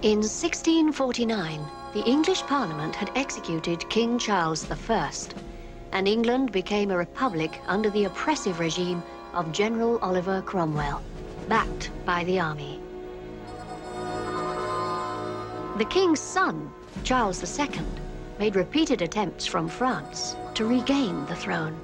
In 1649, the English Parliament had executed King Charles I, and England became a republic under the oppressive regime of General Oliver Cromwell, backed by the army. The king's son, Charles II, made repeated attempts from France to regain the throne.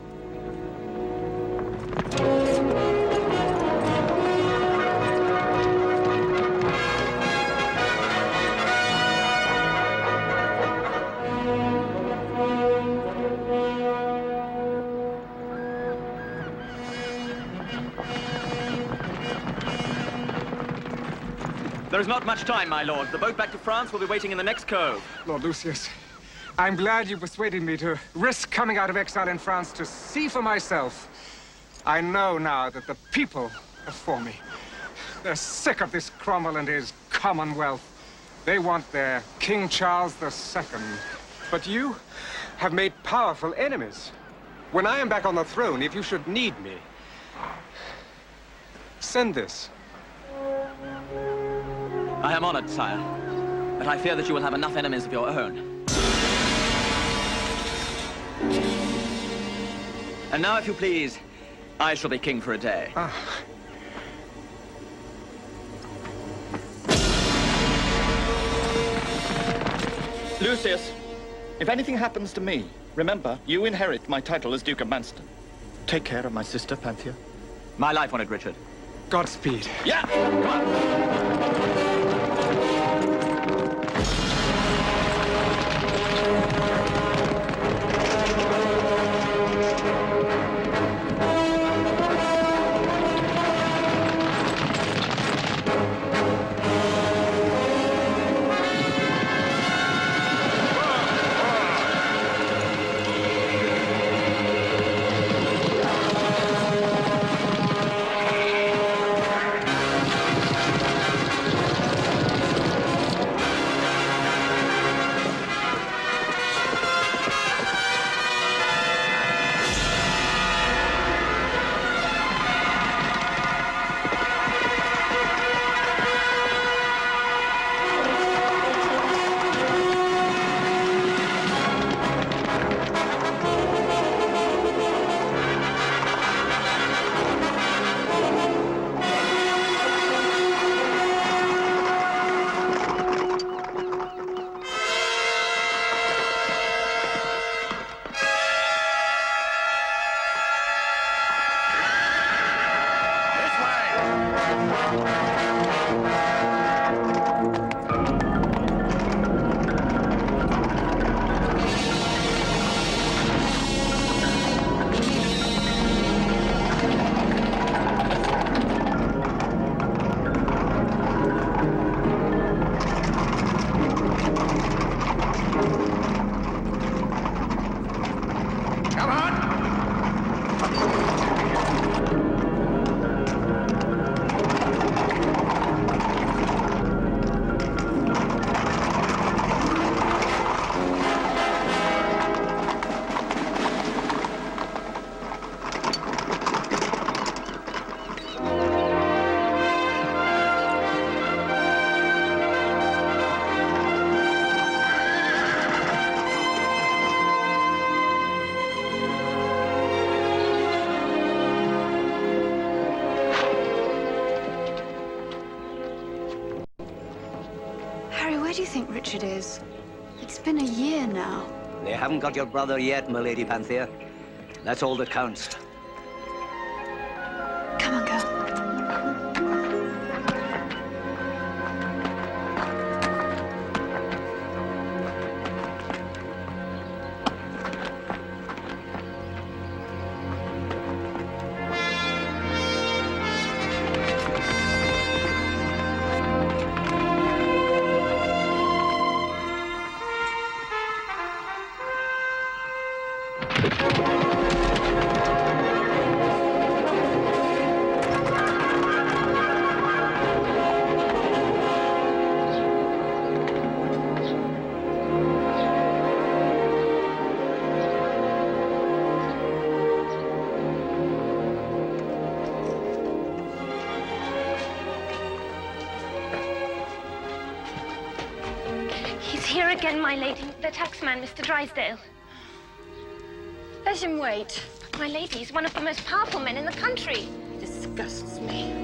There is not much time, my lord. The boat back to France will be waiting in the next cove. Lord Lucius, I'm glad you persuaded me to risk coming out of exile in France to see for myself. I know now that the people are for me. They're sick of this Cromwell and his Commonwealth. They want their King Charles II. But you have made powerful enemies. When I am back on the throne, if you should need me, send this. I am honored, sire, but I fear that you will have enough enemies of your own. And now, if you please, I shall be king for a day. Lucius, if anything happens to me, remember, you inherit my title as Duke of Manston. Take care of my sister, Panthea. My life on it, Richard. Godspeed. Yeah! Come on! Where do you think Richard is? It's been a year now. They haven't got your brother yet, my Lady Panthea. That's all that counts. Come on, girl. here again, my lady. The taxman, Mr. Drysdale. Let him wait. My lady, he's one of the most powerful men in the country. Disgusts me.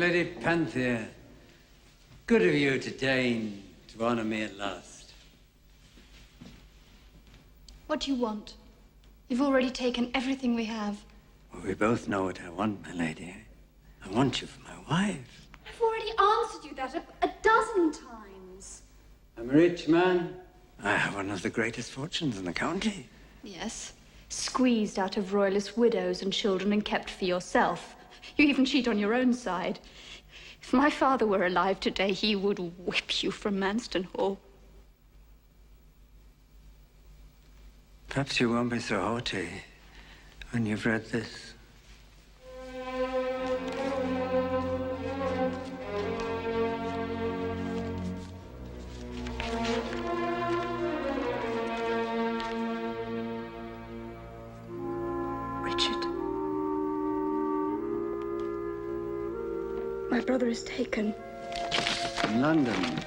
Lady Panthea, good of you to deign to honor me at last. What do you want? You've already taken everything we have. Well, we both know what I want, my lady. I want you for my wife. I've already answered you that a dozen times. I'm a rich man. I have one of the greatest fortunes in the county. Yes. Squeezed out of royalist widows and children and kept for yourself. You even cheat on your own side. If my father were alive today, he would whip you from Manston Hall. Perhaps you won't be so haughty when you've read this. Richard. My brother is taken. In London.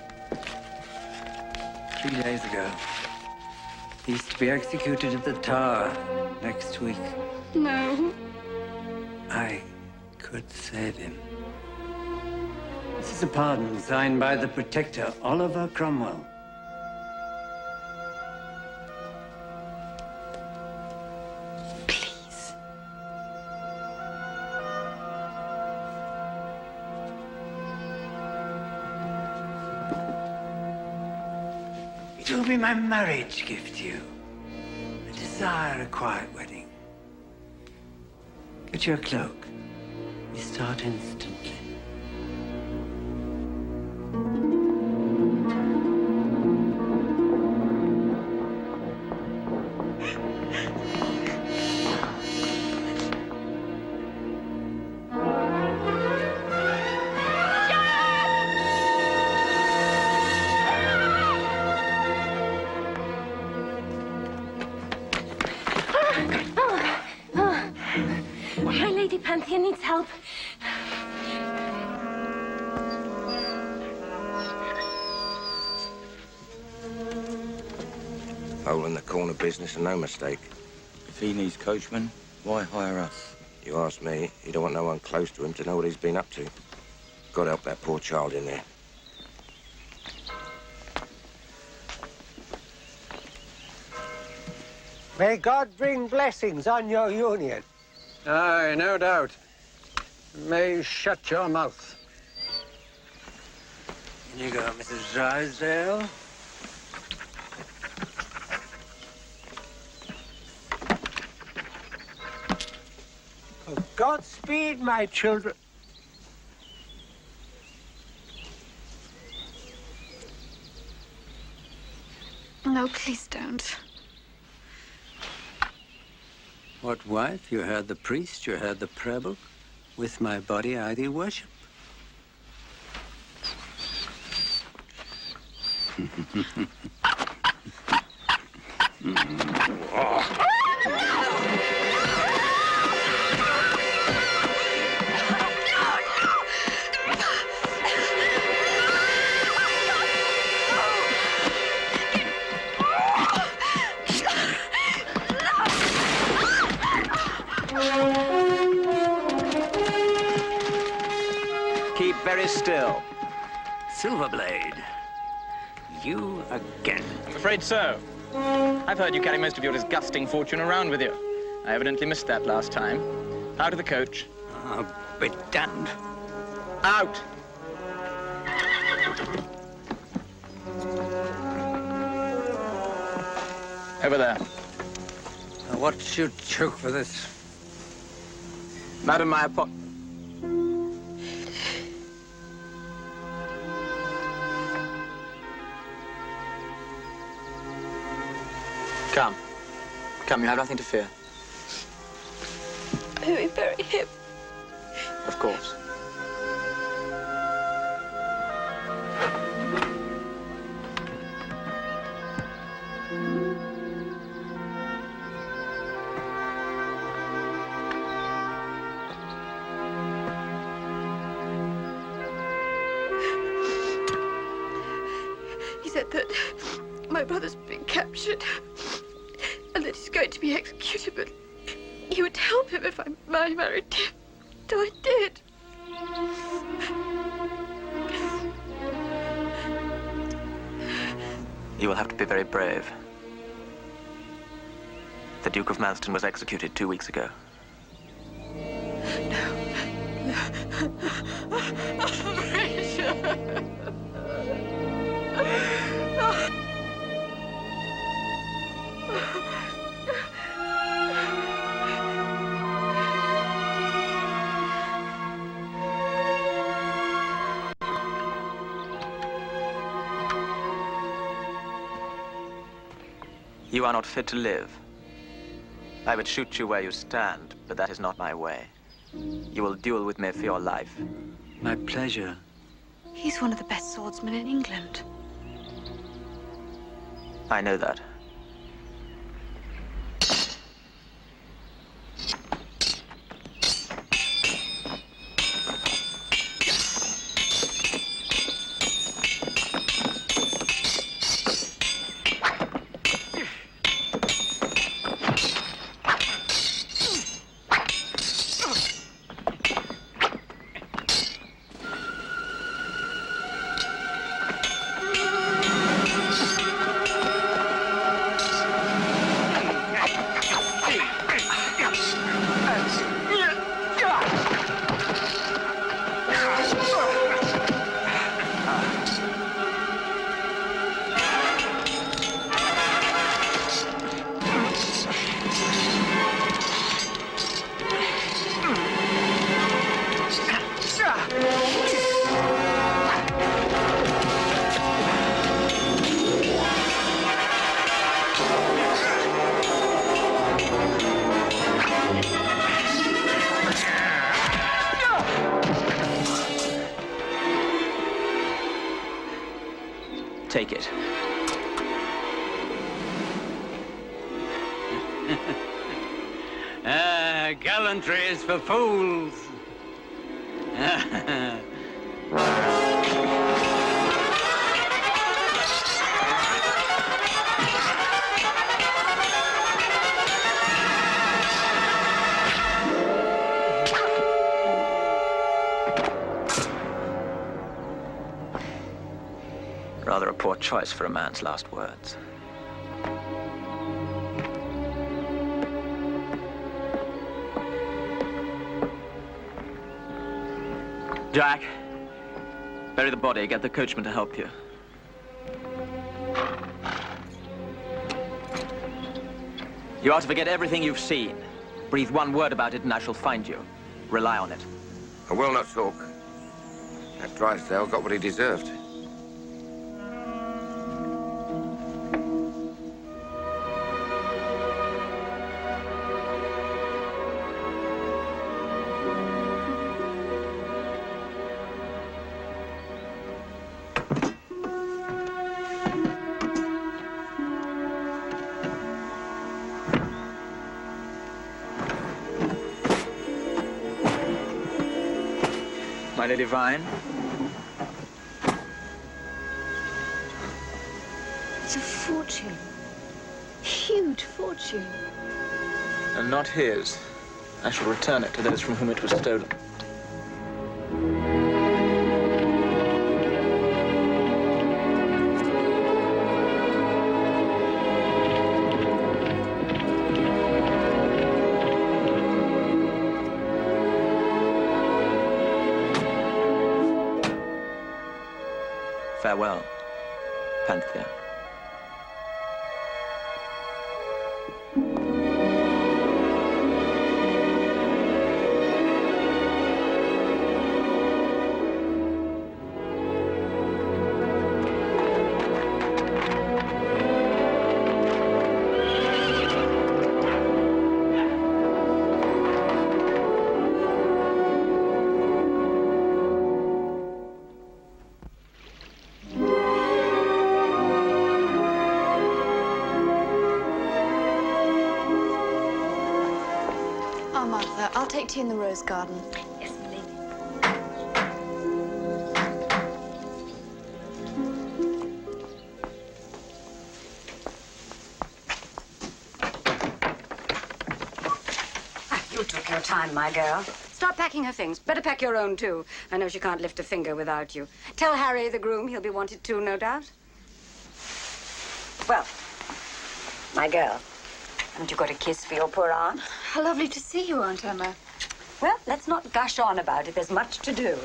3 days ago. He's to be executed at the Tower next week. No. I could save him. This is a pardon signed by the Protector, Oliver Cromwell. Please. It will be my marriage gift to you. I desire a quiet wedding. Get your cloak. We start instantly. My lady Panthea needs help. Hole in the corner business and no mistake. If he needs coachmen, why hire us? You ask me, he don't want no one close to him to know what he's been up to. God help that poor child in there. May God bring blessings on your union. Aye, no doubt. May you shut your mouth. In you go, Mrs. Drysdale. Oh, Godspeed, my children. No, please don't. What wife? You heard the priest, you heard the prayer book. With my body I thee worship. Keep very still. Silverblade, you again. I'm afraid so. I've heard you carry most of your disgusting fortune around with you. I evidently missed that last time. Out of the coach. I'll be damned. Out! Over there. Now, what should choke for this? Madam, Come. Come, you have nothing to fear. May we bury him? Of course. that my brother's been captured and that he's going to be executed, but you would help him if I married him. So I did. You will have to be very brave. The Duke of Manston was executed 2 weeks ago. You are not fit to live. I would shoot you where you stand, but that is not my way. You will duel with me for your life. My pleasure. He's one of the best swordsmen in England. I know that. Take it. Gallantry is for fools. Rather a poor choice for a man's last words. Jack, bury the body. Get the coachman to help you. You are to forget everything you've seen. Breathe one word about it and I shall find you. Rely on it. I will not talk. That Drysdale got what he deserved. My Lady Vine. It's a fortune. Huge fortune. And not his. I shall return it to those from whom it was stolen. Farewell, Panthea. I'll take tea in the rose garden. Yes, my lady. time, my girl. Start packing her things. Better pack your own, too. I know she can't lift a finger without you. Tell Harry, the groom, he'll be wanted, too, no doubt. Well, my girl, haven't you got a kiss for your poor aunt? How lovely to see you, Aunt Emma. Well, let's not gush on about it. There's much to do.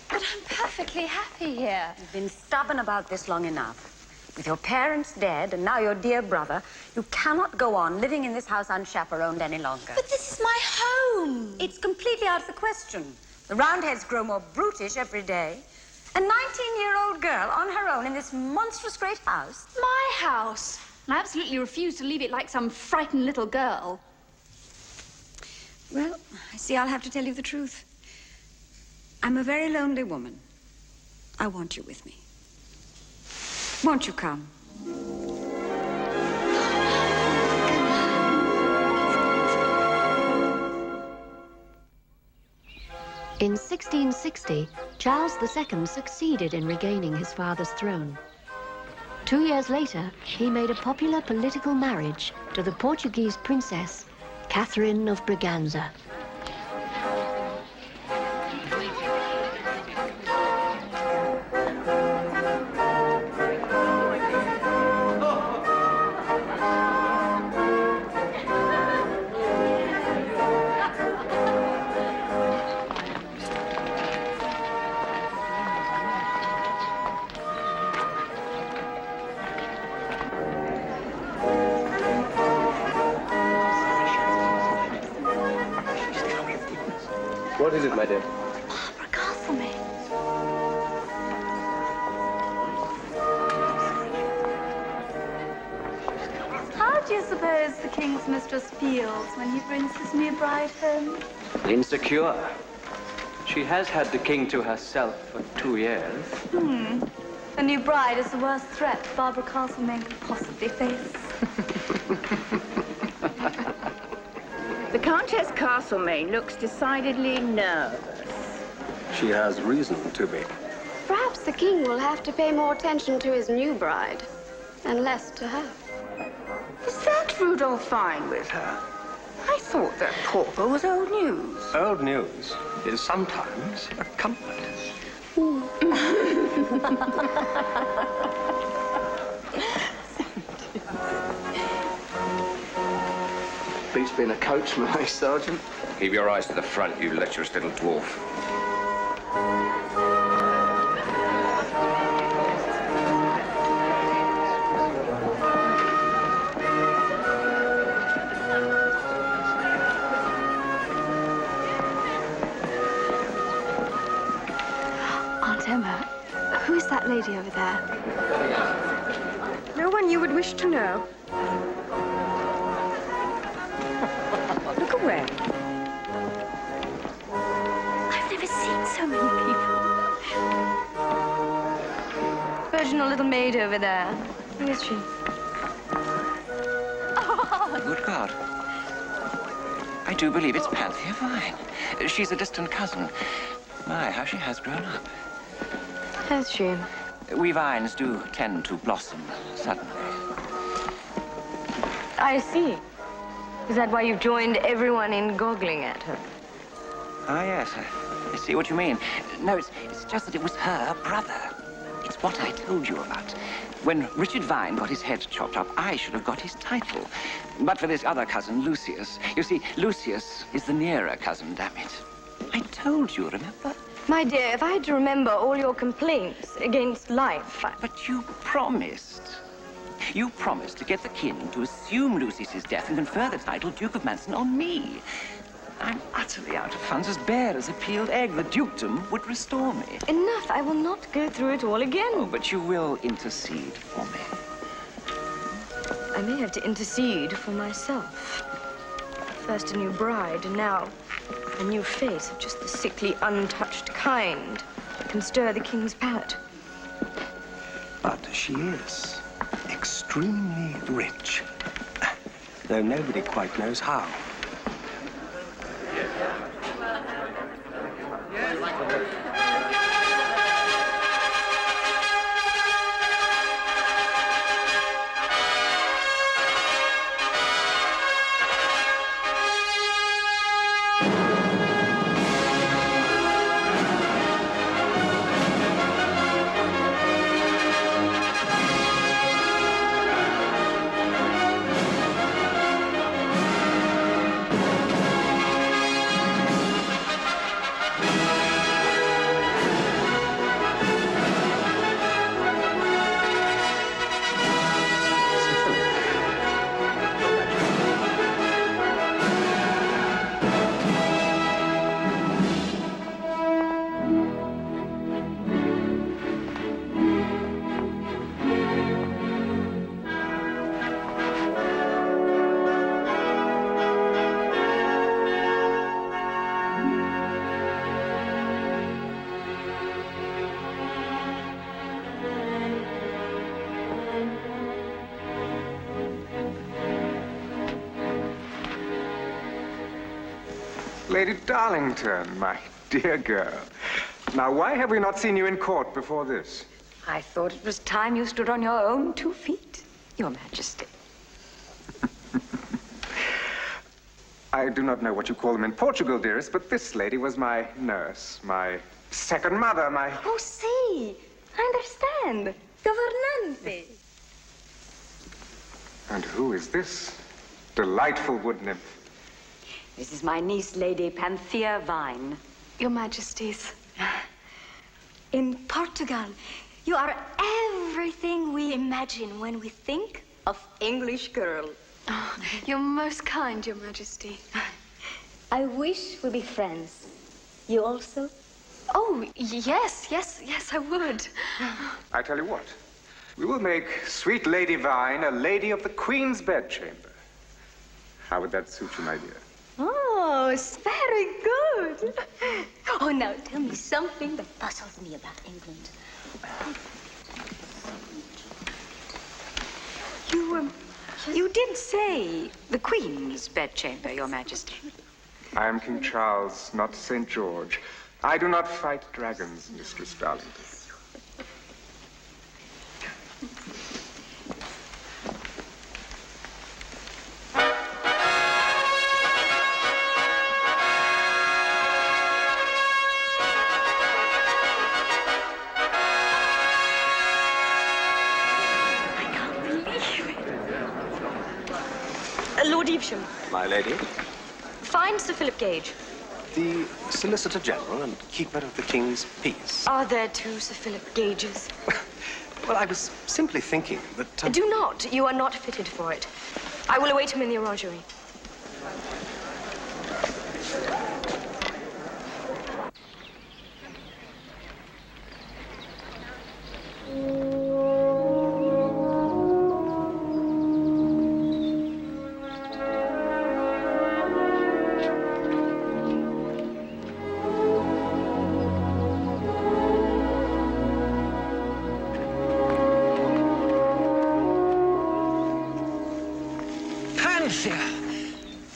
But I'm perfectly happy here. You've been stubborn about this long enough. With your parents dead and now your dear brother, you cannot go on living in this house unchaperoned any longer. But this is my home. It's completely out of the question. The Roundheads grow more brutish every day. A 19-year-old girl on her own in this monstrous great house. My house. And I absolutely refuse to leave it like some frightened little girl. Well, I see I'll have to tell you the truth. I'm a very lonely woman. I want you with me. Won't you come? In 1660, Charles II succeeded in regaining his father's throne. 2 years later, he made a popular political marriage to the Portuguese princess, Catherine of Braganza. What is it, my dear? Barbara Castlemaine. How do you suppose the king's mistress feels when he brings his new bride home? Insecure. She has had the king to herself for 2 years. The new bride is the worst threat Barbara Castlemaine could possibly face. The Countess Castlemaine looks decidedly nervous. She has reason to be. Perhaps the king will have to pay more attention to his new bride and less to her. Is that Rudolph fine with her? I thought that pauper was old news. Old news is sometimes a comfort. Beats being a coachman, eh, Sergeant? Keep your eyes to the front, you lecherous little dwarf. Aunt Emma, who is that lady over there? No one you would wish to know. Look away. I've never seen so many people. Virginal little maid over there. Who is she? Good God. I do believe it's Panthea Vine. She's a distant cousin. My, how she has grown up. Has she? We vines do tend to blossom suddenly. I see. Is that why you've joined everyone in goggling at her? Ah, yes. I see what you mean. No, it's just that it was her brother. It's what I told you about. When Richard Vine got his head chopped up, I should have got his title. But for this other cousin, Lucius. You see, Lucius is the nearer cousin, damn it. I told you, remember? My dear, if I had to remember all your complaints against life... But you promised. You promised to get the king to assume Lucius's death and confer the title Duke of Manson on me. I'm utterly out of funds, as bare as a peeled egg. The dukedom would restore me. Enough. I will not go through it all again. Oh, but you will intercede for me. I may have to intercede for myself. First a new bride, and now a new face of just the sickly, untouched kind that can stir the king's palate. But she is extremely rich, though nobody quite knows how. Lady Darlington, my dear girl. Now, why have we not seen you in court before this? I thought it was time you stood on your own 2 feet, Your Majesty. I do not know what you call them in Portugal, dearest, but this lady was my nurse, my second mother, my... Oh, see, I understand. Governante. And who is this delightful wood nymph? This is my niece, Lady Panthea Vine. Your Majesties. In Portugal, you are everything we imagine when we think of English girl. Oh, you're most kind, Your Majesty. I wish we'd be friends. You also? Oh, yes, I would. I tell you what, we will make sweet Lady Vine a lady of the Queen's bedchamber. How would that suit you, my dear? Oh, it's very good. Oh, now tell me something that puzzles me about England. You did say the Queen's bedchamber, Your Majesty. I am King Charles, not St. George. I do not fight dragons, Mistress Darlington. Lord Evesham, My lady, find Sir Philip Gage. the Solicitor General and Keeper of the King's Peace. Are there 2 Sir Philip Gages? Well, I was simply thinking that... Do not. You are not fitted for it. I will await him in the orangery.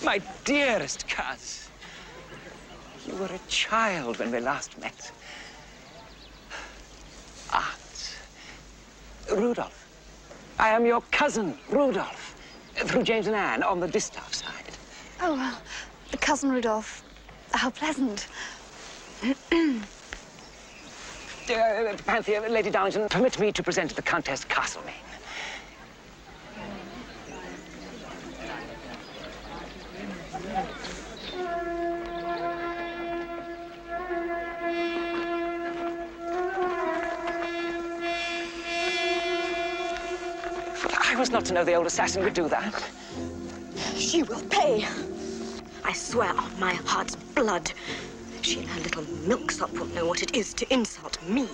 My dearest coz, you were a child when we last met. Aunt, Rudolph. I am your cousin, Rudolph, through James and Anne on the distaff side. Oh, well, Cousin Rudolph. How pleasant. Panthea, Lady Darlington, permit me to present the Countess Castlemaine. I was not to know the old assassin would do that. She will pay. I swear on my heart's blood. She and her little milksop will know what it is to insult me.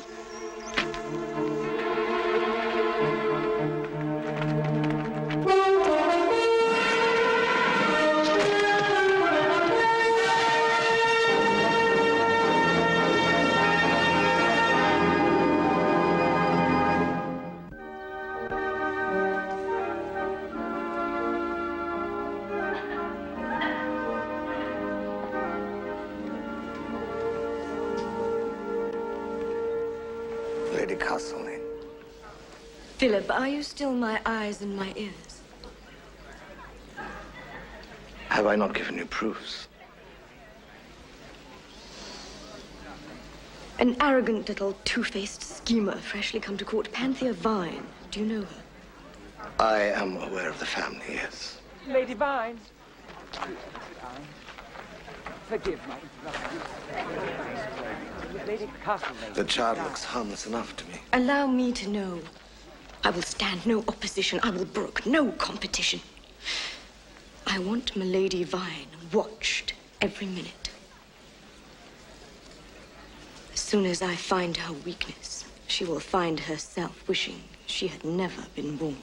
Lady Castlemaine. Philip, are you still my eyes and my ears? Have I not given you proofs? An arrogant little two-faced schemer freshly come to court, Panthea Vine. Do you know her? I am aware of the family, yes. Lady Vine. Forgive my interruption. Lady Castlemaine. The child looks harmless enough to me. Allow me to know. I will stand no opposition. I will brook no competition. I want Milady Vine watched every minute. As soon as I find her weakness, she will find herself wishing she had never been born.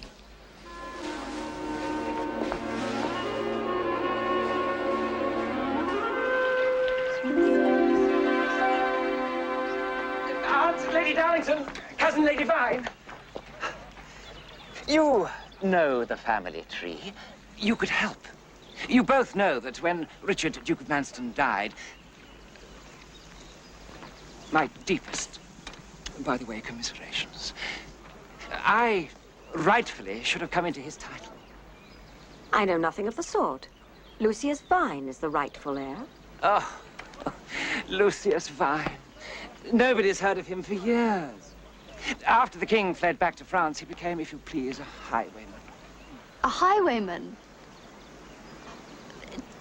Aunt Lady Darlington, cousin Lady Vine. You know the family tree. You could help. You both know that when Richard, Duke of Manston, died, my deepest, by the way, commiserations, I rightfully should have come into his title. I know nothing of the sort. Lucius Vine is the rightful heir. Oh, Lucius Vine. Nobody's heard of him for years. After the king fled back to France, he became, if you please, a highwayman. A highwayman?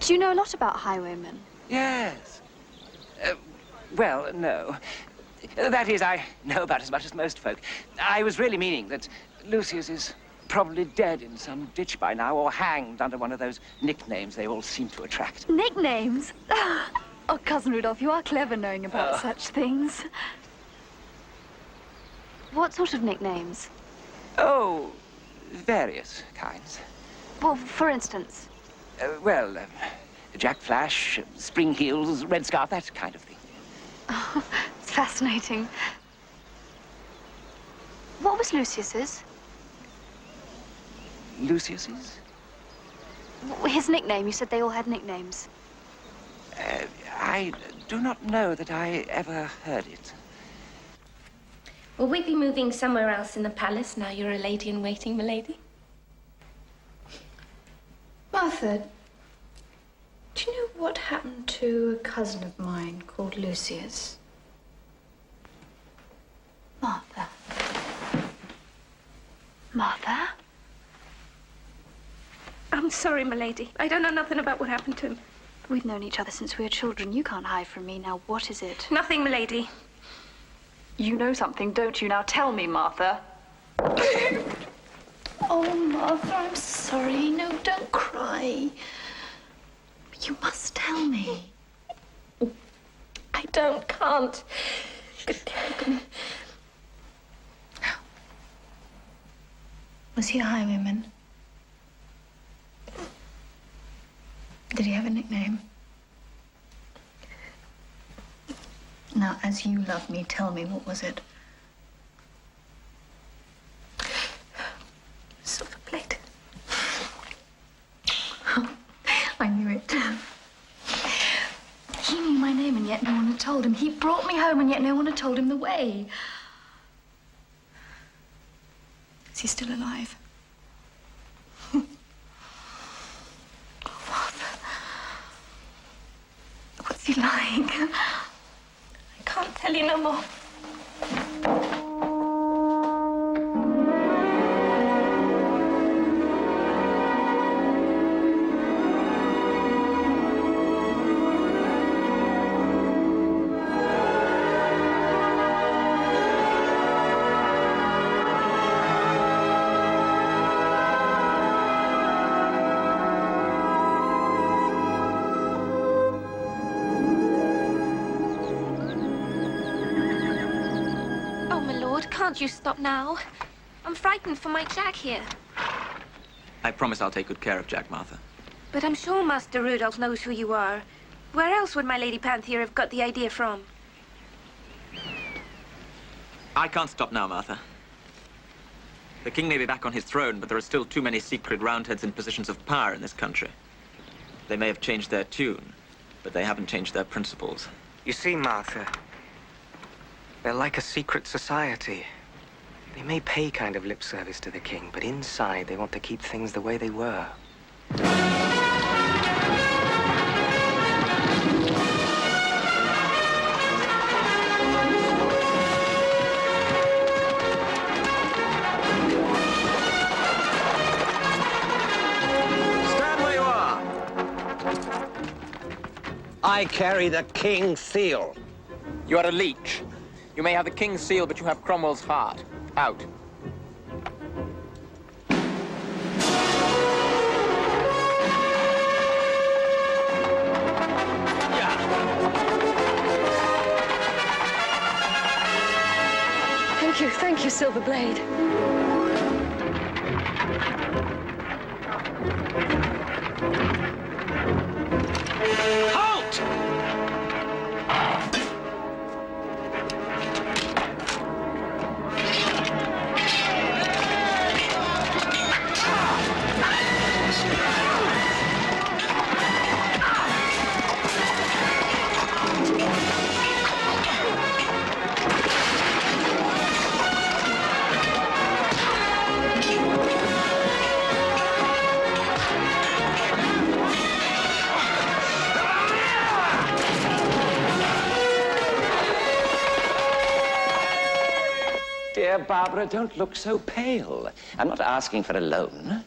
Do you know a lot about highwaymen? Yes. Well, no. That is, I know about as much as most folk. I was really meaning that Lucius is probably dead in some ditch by now, or hanged under one of those nicknames they all seem to attract. Nicknames? Oh, Cousin Rudolph, you are clever knowing about such things. What sort of nicknames? Oh, various kinds. Well, for instance? Jack Flash, Spring Heels, Red Scarf, that kind of thing. Oh, it's fascinating. What was Lucius's? Lucius's? His nickname. You said they all had nicknames. I do not know that I ever heard it. Will we be moving somewhere else in the palace now you're a lady in waiting, milady? Martha, do you know what happened to a cousin of mine called Lucius? Martha. Martha? I'm sorry, milady. I don't know nothing about what happened to him. We've known each other since we were children. You can't hide from me. Now, what is it? Nothing, milady. You know something, don't you? Now, tell me, Martha. Oh, Martha, I'm sorry. No, don't cry. You must tell me. I can't. Was he a highwayman? Did he have a nickname? Now, as you love me, tell me, what was it? Silver plate. I knew it. He knew my name and yet no one had told him. He brought me home and yet no one had told him the way. Is he still alive? What's he like? I can't tell you no more. Can't you stop now? I'm frightened for my Jack here. I promise I'll take good care of Jack, Martha. But I'm sure Master Rudolph knows who you are. Where else would my Lady Panthea have got the idea from? I can't stop now, Martha. The king may be back on his throne, but there are still too many secret roundheads in positions of power in this country. They may have changed their tune, but they haven't changed their principles. You see, Martha, they're like a secret society. They may pay kind of lip service to the king, but inside they want to keep things the way they were. Stand where you are. I carry the king's seal. You are a leech. You may have the king's seal, but you have Cromwell's heart. Out. Thank you, Silver Blade. Halt! dear Barbara, don't look so pale. I'm not asking for a loan.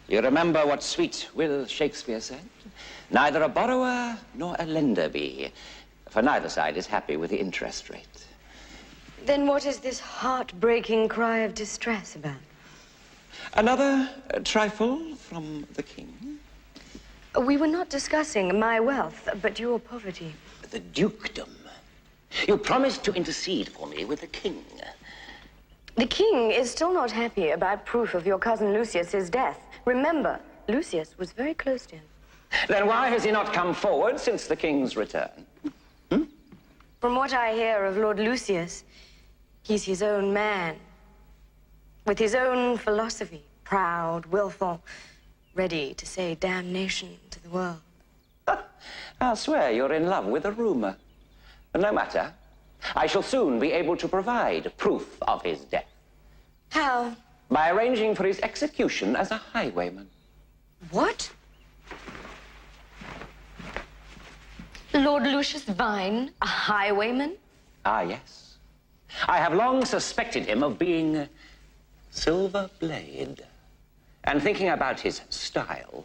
You remember what sweet Will Shakespeare said? Neither a borrower nor a lender be, for neither side is happy with the interest rate. Then what is this heartbreaking cry of distress about? Another trifle from the king? We were not discussing my wealth, but your poverty. The dukedom. You promised to intercede for me with the king. The king is still not happy about proof of your cousin Lucius's death. Remember, Lucius was very close to him. Then why has he not come forward since the king's return? From what I hear of Lord Lucius, he's his own man, with his own philosophy, proud, willful, ready to say damnation to the world. I'll swear you're in love with a rumor. But no matter. I shall soon be able to provide proof of his death. How? By arranging for his execution as a highwayman. What? Lord Lucius Vine, a highwayman? Ah, yes. I have long suspected him of being Silver Blade. And thinking about his style,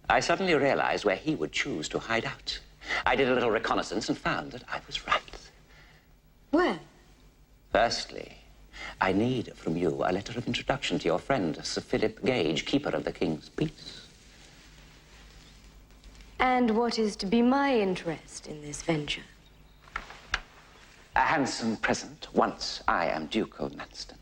I suddenly realized where he would choose to hide out. I did a little reconnaissance and found that I was right. Where? Firstly, I need from you a letter of introduction to your friend, Sir Philip Gage, keeper of the King's Peace. And what is to be my interest in this venture? A handsome present once I am Duke of Manston.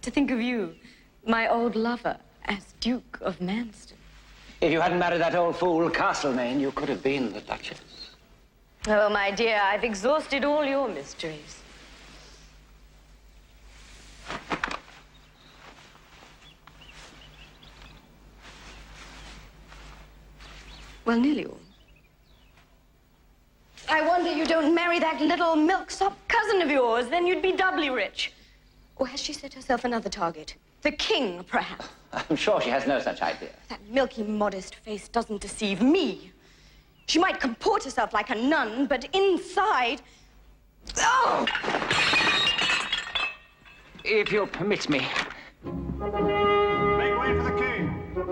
To think of you, my old lover, as Duke of Manston. If you hadn't married that old fool, Castlemaine, you could have been the Duchess. Oh, my dear, I've exhausted all your mysteries. Well, nearly all. I wonder you don't marry that little milksop cousin of yours. Then you'd be doubly rich. Or has she set herself another target? The king, perhaps? I'm sure she has no such idea. That milky, modest face doesn't deceive me. She might comport herself like a nun, but inside... Oh! If you'll permit me. Make way for the king! The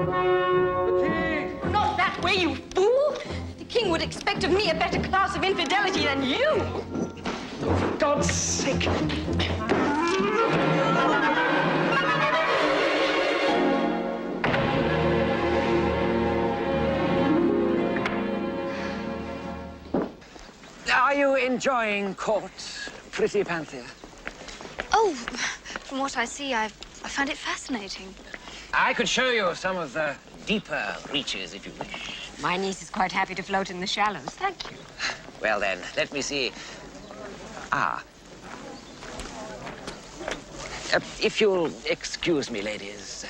king! Not that way, you fool! The king would expect of me a better class of infidelity than you! For God's sake! Are you enjoying court, pretty Panthea? Oh, from what I see, I find it fascinating. I could show you some of the deeper reaches, if you wish. My niece is quite happy to float in the shallows. Thank you. Well, then, let me see. If you'll excuse me, ladies,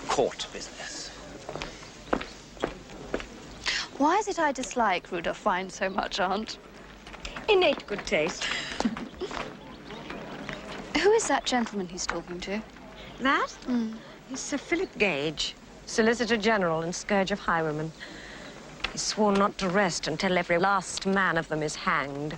court business. Why is it I dislike Rudolph Vine so much, Aunt? Innate good taste. Who is that gentleman he's talking to? That? He's Sir Philip Gage, Solicitor General and Scourge of Highwaymen. He's sworn not to rest until every last man of them is hanged.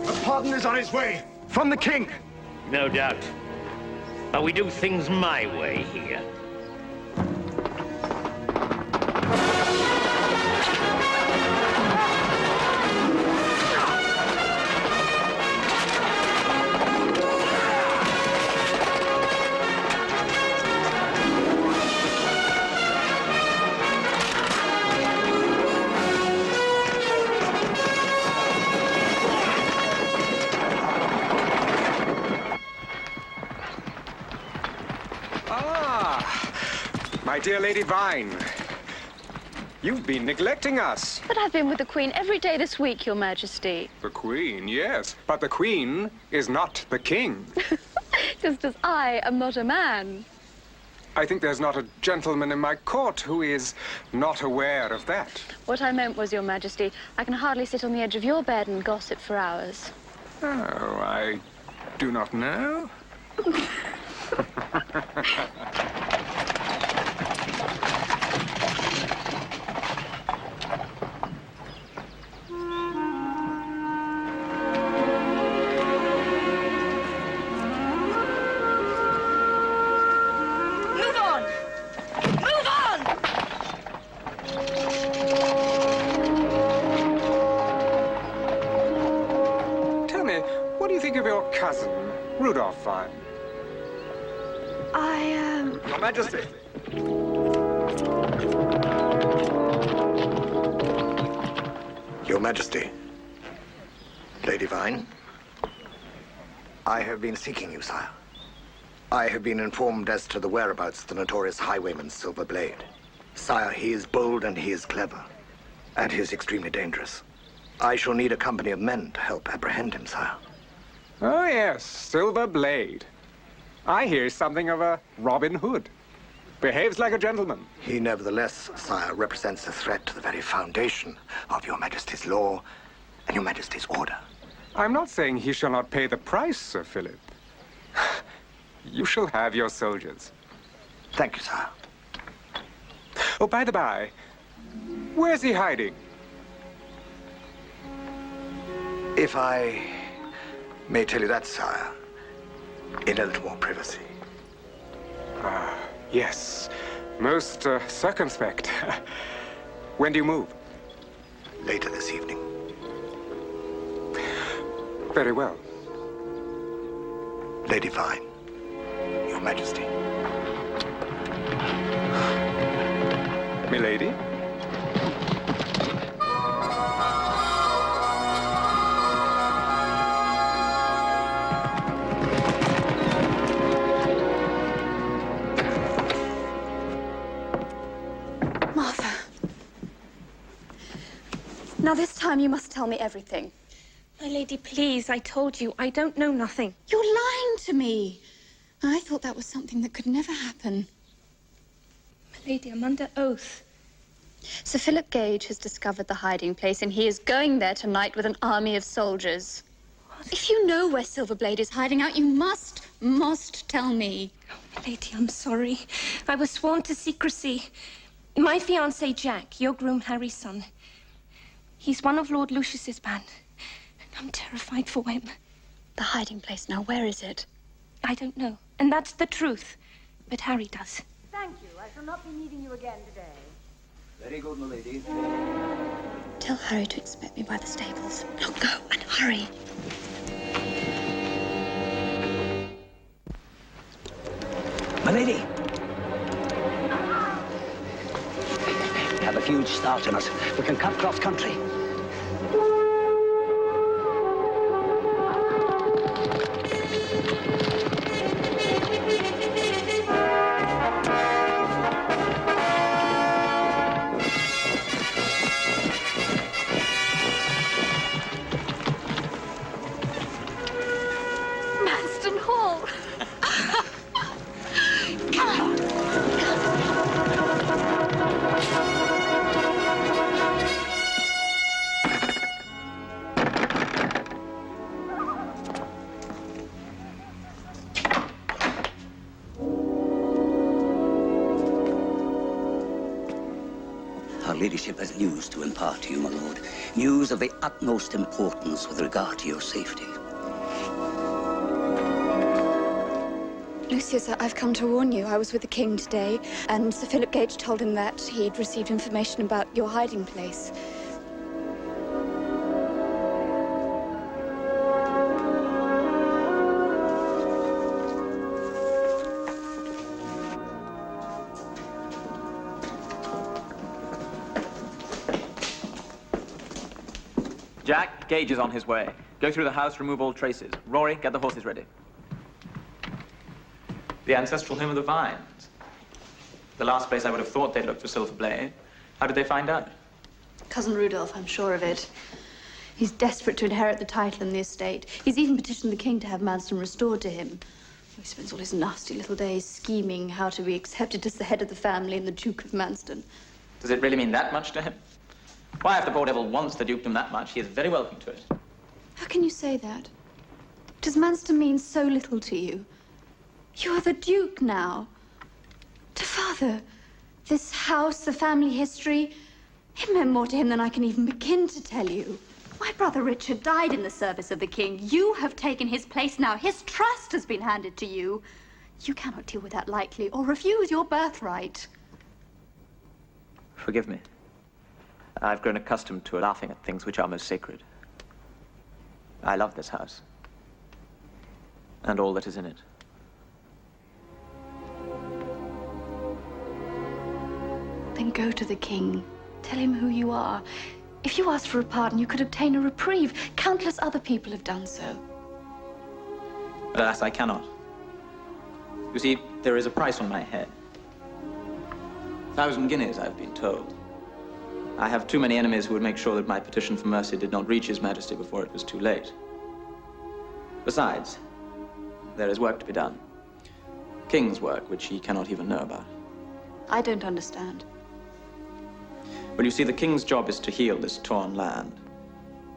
A pardon is on his way from the king. No doubt. But we do things my way here. My dear Lady Vine, you've been neglecting us. But I've been with the Queen every day this week, Your Majesty. The Queen, yes. But the Queen is not the king. Just as I am not a man. I think there's not a gentleman in my court who is not aware of that. What I meant was, Your Majesty, I can hardly sit on the edge of your bed and gossip for hours. Oh, I do not know. What do you think of your cousin, Rudolph Vine? Your Majesty. Your Majesty. Lady Vine. I have been seeking you, sire. I have been informed as to the whereabouts of the notorious highwayman Silver Blade. Sire, he is bold and he is clever. And he is extremely dangerous. I shall need a company of men to help apprehend him, sire. Oh, yes, Silver Blade. I hear something of a Robin Hood. Behaves like a gentleman. He nevertheless, sire, represents a threat to the very foundation of Your Majesty's law and Your Majesty's order. I'm not saying he shall not pay the price, Sir Philip. You shall have your soldiers. Thank you, sire. Oh, by the by, where's he hiding? If I may tell you that, sire, in a little more privacy. Ah, yes. Most circumspect. When do you move? Later this evening. Very well. Lady Vine, Your Majesty. Milady? Now, this time you must tell me everything. My lady, please, I told you, I don't know nothing. You're lying to me. I thought that was something that could never happen. My lady, I'm under oath. Sir Philip Gage has discovered the hiding place, and he is going there tonight with an army of soldiers. What? If you know where Silverblade is hiding out, you must tell me. Oh, my lady, I'm sorry. I was sworn to secrecy. My fiancé, Jack, your groom, Harry's son. He's one of Lord Lucius's band. And I'm terrified for him. The hiding place now, where is it? I don't know. And that's the truth. But Harry does. Thank you. I shall not be needing you again today. Very good, my lady. Tell Harry to expect me by the stables. Now go and hurry. My lady. We have a huge start in us. We can cut cross country. Ladyship has news to impart to you, my lord. News of the utmost importance with regard to your safety. Lucius, I've come to warn you. I was with the king today, and Sir Philip Gage told him that he'd received information about your hiding place. Jack, Gage is on his way. Go through the house, remove all traces. Rory, get the horses ready. The ancestral home of the Vines. The last place I would have thought they'd look for Silver Blade. How did they find out? Cousin Rudolph, I'm sure of it. He's desperate to inherit the title and the estate. He's even petitioned the king to have Manston restored to him. He spends all his nasty little days scheming how to be accepted as the head of the family and the Duke of Manston. Does it really mean that much to him? Why, if the poor devil wants the dukedom that much, he is very welcome to it. How can you say that? Does Manston mean so little to you? You are the Duke now. To Father, this house, the family history, it meant more to him than I can even begin to tell you. My brother Richard died in the service of the king. You have taken his place now. His trust has been handed to you. You cannot deal with that lightly or refuse your birthright. Forgive me. I've grown accustomed to laughing at things which are most sacred. I love this house. And all that is in it. Then go to the king. Tell him who you are. If you asked for a pardon, you could obtain a reprieve. Countless other people have done so. But alas, I cannot. You see, there is a price on my head. 1,000 guineas, I've been told. I have too many enemies who would make sure that my petition for mercy did not reach His Majesty before it was too late. Besides, there is work to be done. King's work, which he cannot even know about. I don't understand. Well, you see, the king's job is to heal this torn land.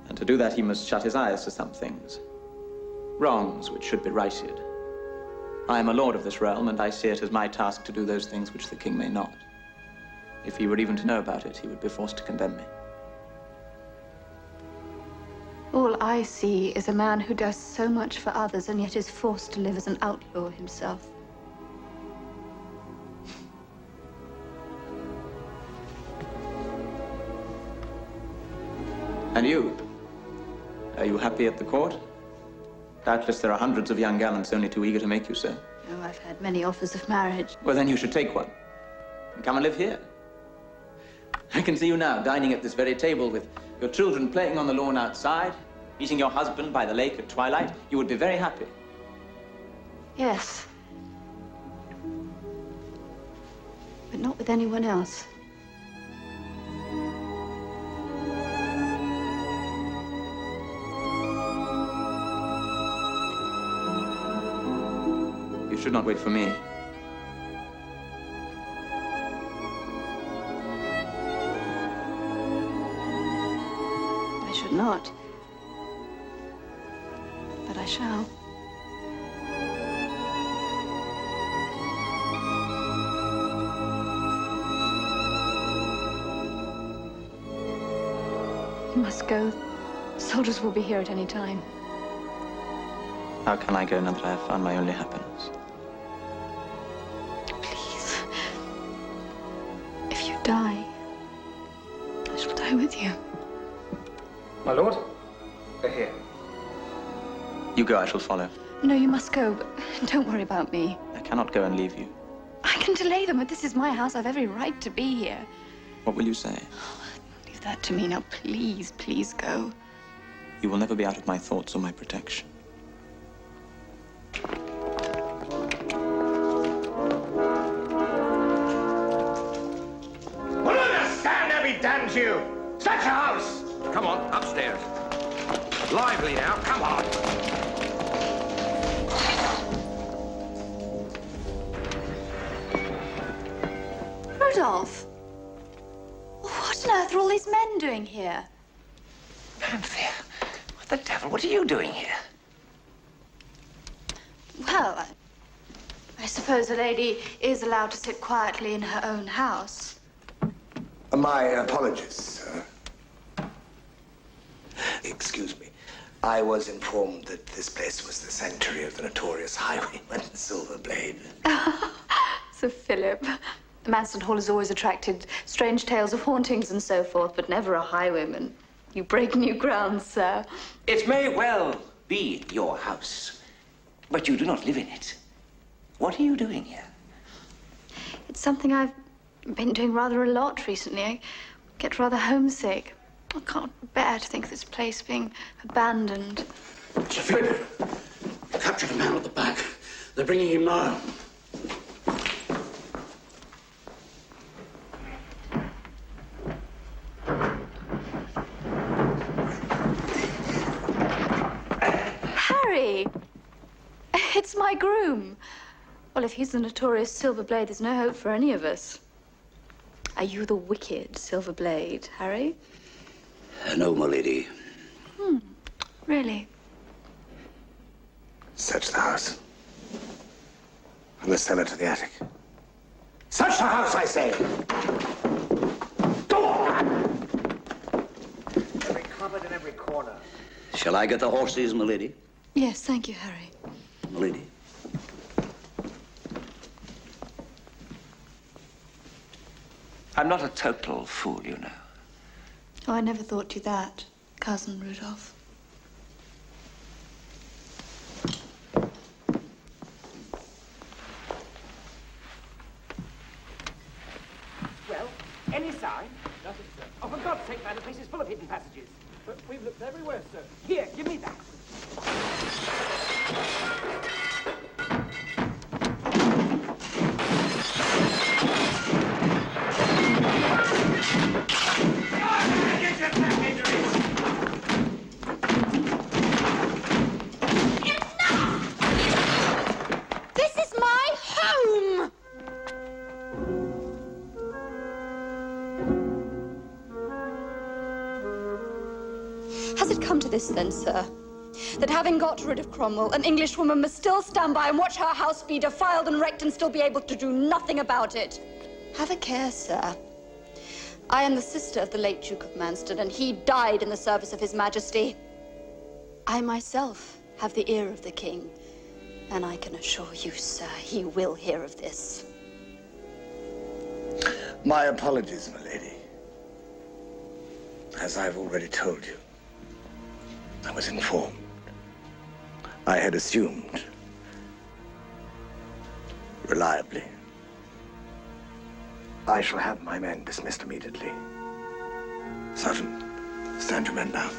And to do that, he must shut his eyes to some things. Wrongs which should be righted. I am a lord of this realm, and I see it as my task to do those things which the king may not. If he were even to know about it, he would be forced to condemn me. All I see is a man who does so much for others and yet is forced to live as an outlaw himself. And you? Are you happy at the court? Doubtless there are hundreds of young gallants only too eager to make you so. Oh, I've had many offers of marriage. Well, then you should take one. And come and live here. I can see you now, dining at this very table with your children playing on the lawn outside, meeting your husband by the lake at twilight. You would be very happy. Yes. But not with anyone else. You should not wait for me. I should not. But I shall. You must go. Soldiers will be here at any time. How can I go now that I have found my only happiness? Please. If you die, I shall die with you. My lord, they're here. You go, I shall follow. No, you must go, but don't worry about me. I cannot go and leave you. I can delay them, but this is my house. I've every right to be here. What will you say? Leave that to me now. Please, please go. You will never be out of my thoughts or my protection. Will you understand there be damned to you? Such a house! Come on, upstairs. Lively now, come on. Rudolph! What on earth are all these men doing here? Panthea, what the devil? What are you doing here? Well, I suppose a lady is allowed to sit quietly in her own house. My apologies, sir. Excuse me. I was informed that this place was the sanctuary of the notorious highwayman, Silverblade. Sir Philip. The Manston Hall has always attracted strange tales of hauntings and so forth, but never a highwayman. You break new ground, sir. It may well be your house, but you do not live in it. What are you doing here? It's something I've been doing rather a lot recently. I get rather homesick. I can't bear to think of this place being abandoned. Sir Philip, you captured a man at the back. They're bringing him now. Harry! It's my groom. Well, if he's the notorious Silverblade, there's no hope for any of us. Are you the wicked Silverblade, Harry? No, my lady. Really? Search the house. From the cellar to the attic. Search the house, I say! Go on! Every cupboard and every corner. Shall I get the horses, my lady? Yes, thank you, Harry. My lady. I'm not a total fool, you know. Oh, I never thought you that, Cousin Rudolph. Well, any sign? Nothing, sir. Oh, for God's sake, man, the place is full of hidden passages. But we've looked everywhere, sir. Here, give me that. This is my home! Has it come to this, then, sir? That having got rid of Cromwell, an Englishwoman must still stand by and watch her house be defiled and wrecked and still be able to do nothing about it? Have a care, sir. I am the sister of the late Duke of Manston, and he died in the service of His Majesty. I myself have the ear of the king, and I can assure you, sir, he will hear of this. My apologies, my lady. As I've already told you, I was informed. I had assumed, reliably. I shall have my men dismissed immediately. Sergeant, stand your men down.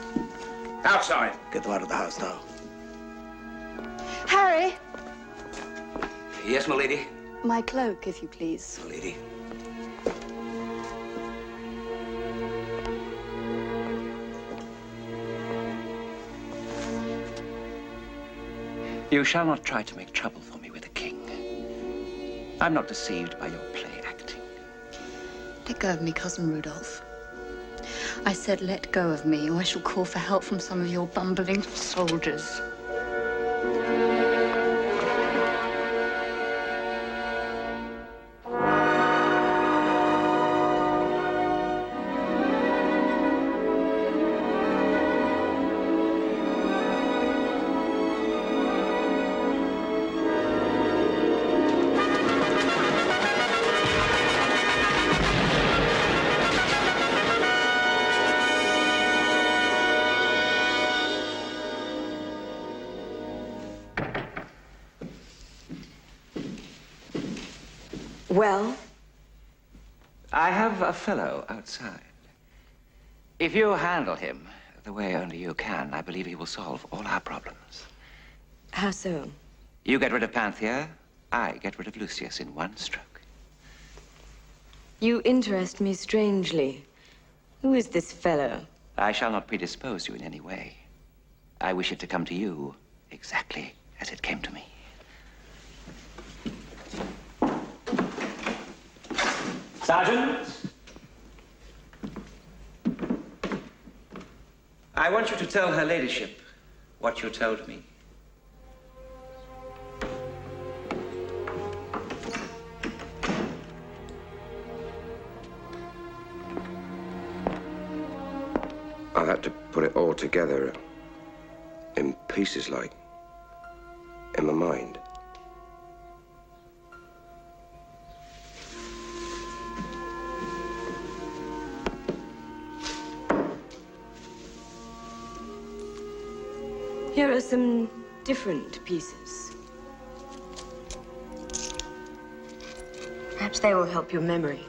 Outside. Get them out of the house now. Harry! Yes, my lady. My cloak, if you please. My lady. You shall not try to make trouble for me with the king. I'm not deceived by your play acting. Let go of me, Cousin Rudolph. I said let go of me, or I shall call for help from some of your bumbling soldiers. Well? I have a fellow outside. If you handle him the way only you can, I believe he will solve all our problems. How so? You get rid of Panthea, I get rid of Lucius in one stroke. You interest me strangely. Who is this fellow? I shall not predispose you in any way. I wish it to come to you exactly as it came to me. Sergeant? I want you to tell her ladyship what you told me. I had to put it all together in pieces, like, in my mind. Here are some different pieces. Perhaps they will help your memory.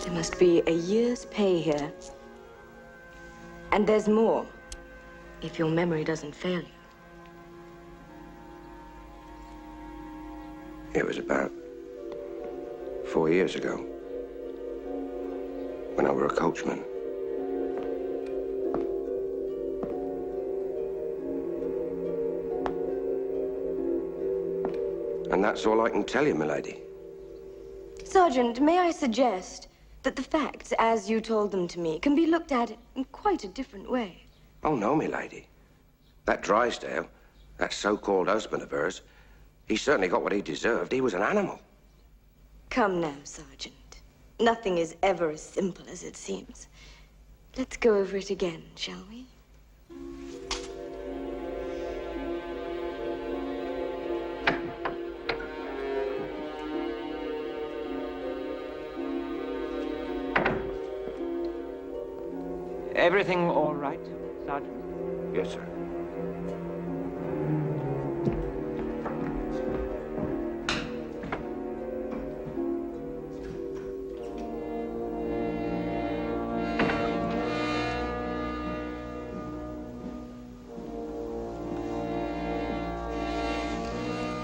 There must be a year's pay here. And there's more, if your memory doesn't fail you. It was about 4 years ago, when I were a coachman. And that's all I can tell you, milady. Sergeant, may I suggest that the facts, as you told them to me, can be looked at in quite a different way? Oh, no, milady. That Drysdale, that so-called husband of hers, he certainly got what he deserved. He was an animal. Come now, Sergeant. Nothing is ever as simple as it seems. Let's go over it again, shall we? Everything all right, Sergeant? Yes, sir.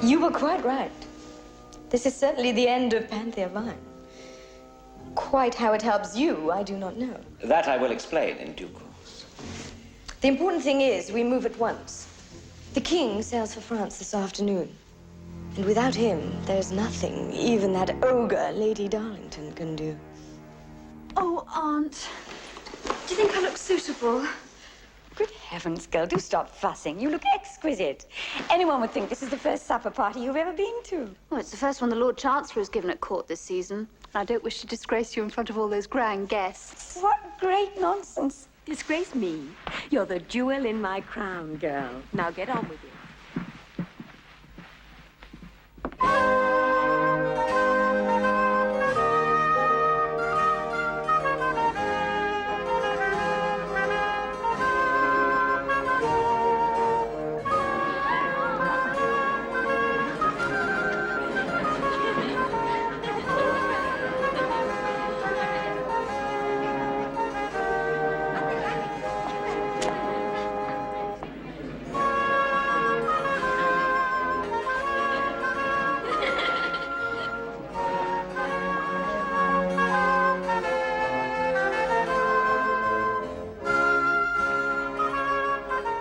You were quite right. This is certainly the end of Panthea Vine. Quite how it helps you, I do not know. That I will explain in due course. The important thing is we move at once. The king sails for France this afternoon. And without him, there's nothing even that ogre, Lady Darlington, can do. Oh, Aunt, do you think I look suitable? Good heavens, girl, do stop fussing. You look exquisite. Anyone would think this is the first supper party you've ever been to. Well, it's the first one the Lord Chancellor has given at court this season. I don't wish to disgrace you in front of all those grand guests. What great nonsense. Disgrace me. You're the jewel in my crown, girl. Now get on with it.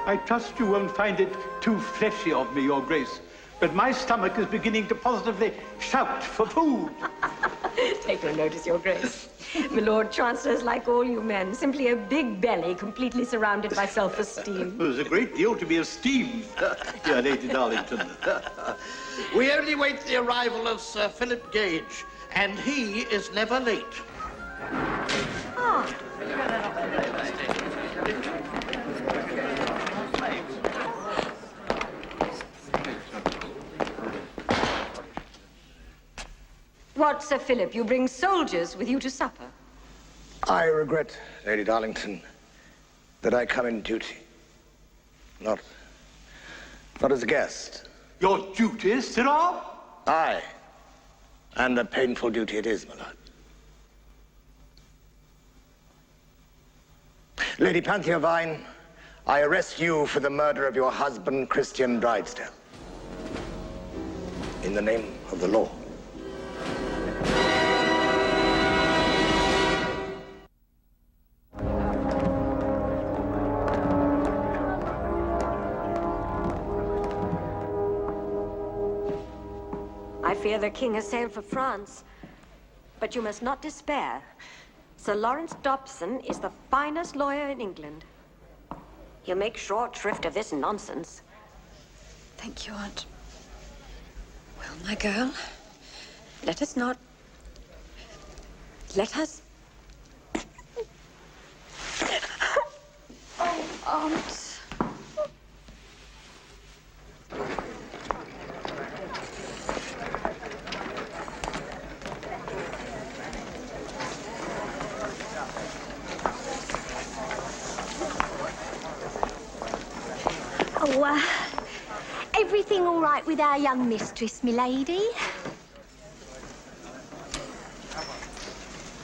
I trust you won't find it too fleshy of me, Your Grace, but my stomach is beginning to positively shout for food. Take no notice, Your Grace. The Lord Chancellor's like all you men, simply a big belly completely surrounded by self-esteem. There's a great deal to be esteemed, dear Lady Darlington. We only wait the arrival of Sir Philip Gage, and he is never late. Ah. What, Sir Philip? You bring soldiers with you to supper? I regret, Lady Darlington, that I come in duty. Not as a guest. Your duty, sirrah? Aye. And a painful duty it is, my lord. Lady Panthea Vine, I arrest you for the murder of your husband, Christian Drysdale. In the name of the law. I fear the king has sailed for France. But you must not despair. Sir Lawrence Dobson is the finest lawyer in England. He'll make short shrift of this nonsense. Thank you, Aunt. Well, my girl, let us not... Let us... Oh, Aunt. Oh, everything all right with our young mistress, milady?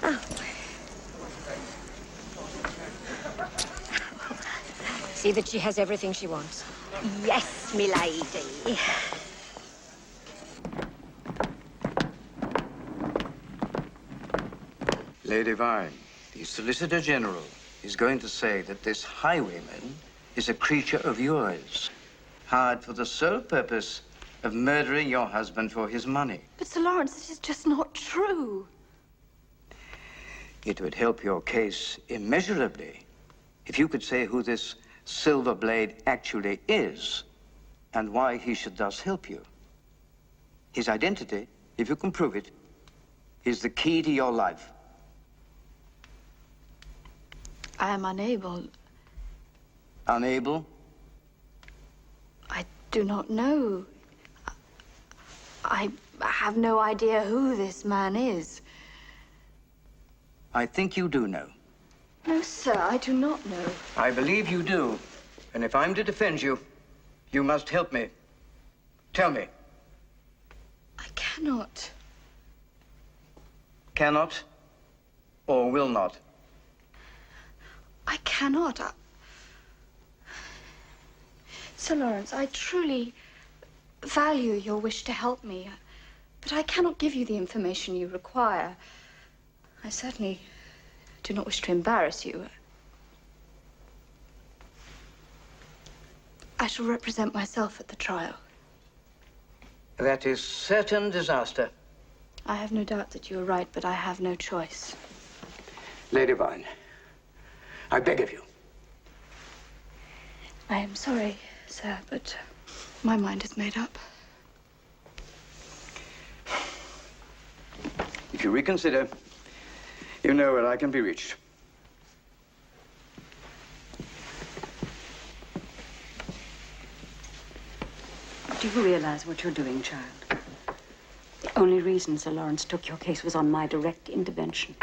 Oh. See that she has everything she wants. Yes, milady. Lady Vine, the Solicitor General is going to say that this highwayman is a creature of yours, hired for the sole purpose of murdering your husband for his money. But, Sir Lawrence, this is just not true. It would help your case immeasurably if you could say who this Silver Blade actually is and why he should thus help you. His identity, if you can prove it, is the key to your life. I am unable. Unable? I do not know. I have no idea who this man is. I think you do know. No, sir, I do not know. I believe you do. And if I'm to defend you, you must help me. Tell me. I cannot. Cannot or will not? I cannot. Sir Lawrence, I truly value your wish to help me, but I cannot give you the information you require. I certainly do not wish to embarrass you. I shall represent myself at the trial. That is certain disaster. I have no doubt that you are right, but I have no choice. Lady Vine, I beg of you. I am sorry, sir, but my mind is made up. If you reconsider, you know where I can be reached. Do you realize what you're doing, child? The only reason Sir Lawrence took your case was on my direct intervention.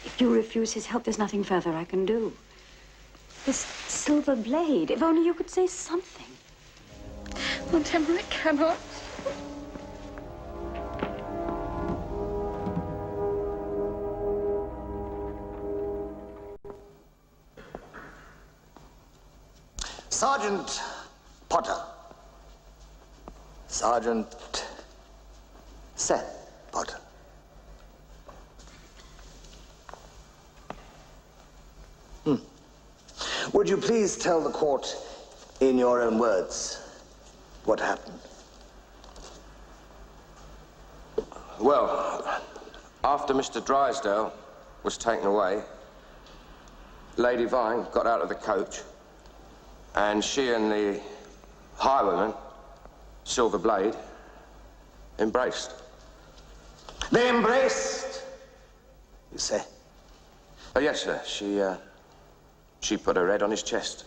If you refuse his help, there's nothing further I can do. This Silver Blade, if only you could say something. Aunt Emma, I cannot. Sergeant Potter. Sergeant Seth Potter. Would you please tell the court, in your own words, what happened? Well, after Mr. Drysdale was taken away, Lady Vine got out of the coach, and she and the highwayman, Silver Blade, embraced. They embraced, you say? Oh, yes, sir. She put her head on his chest.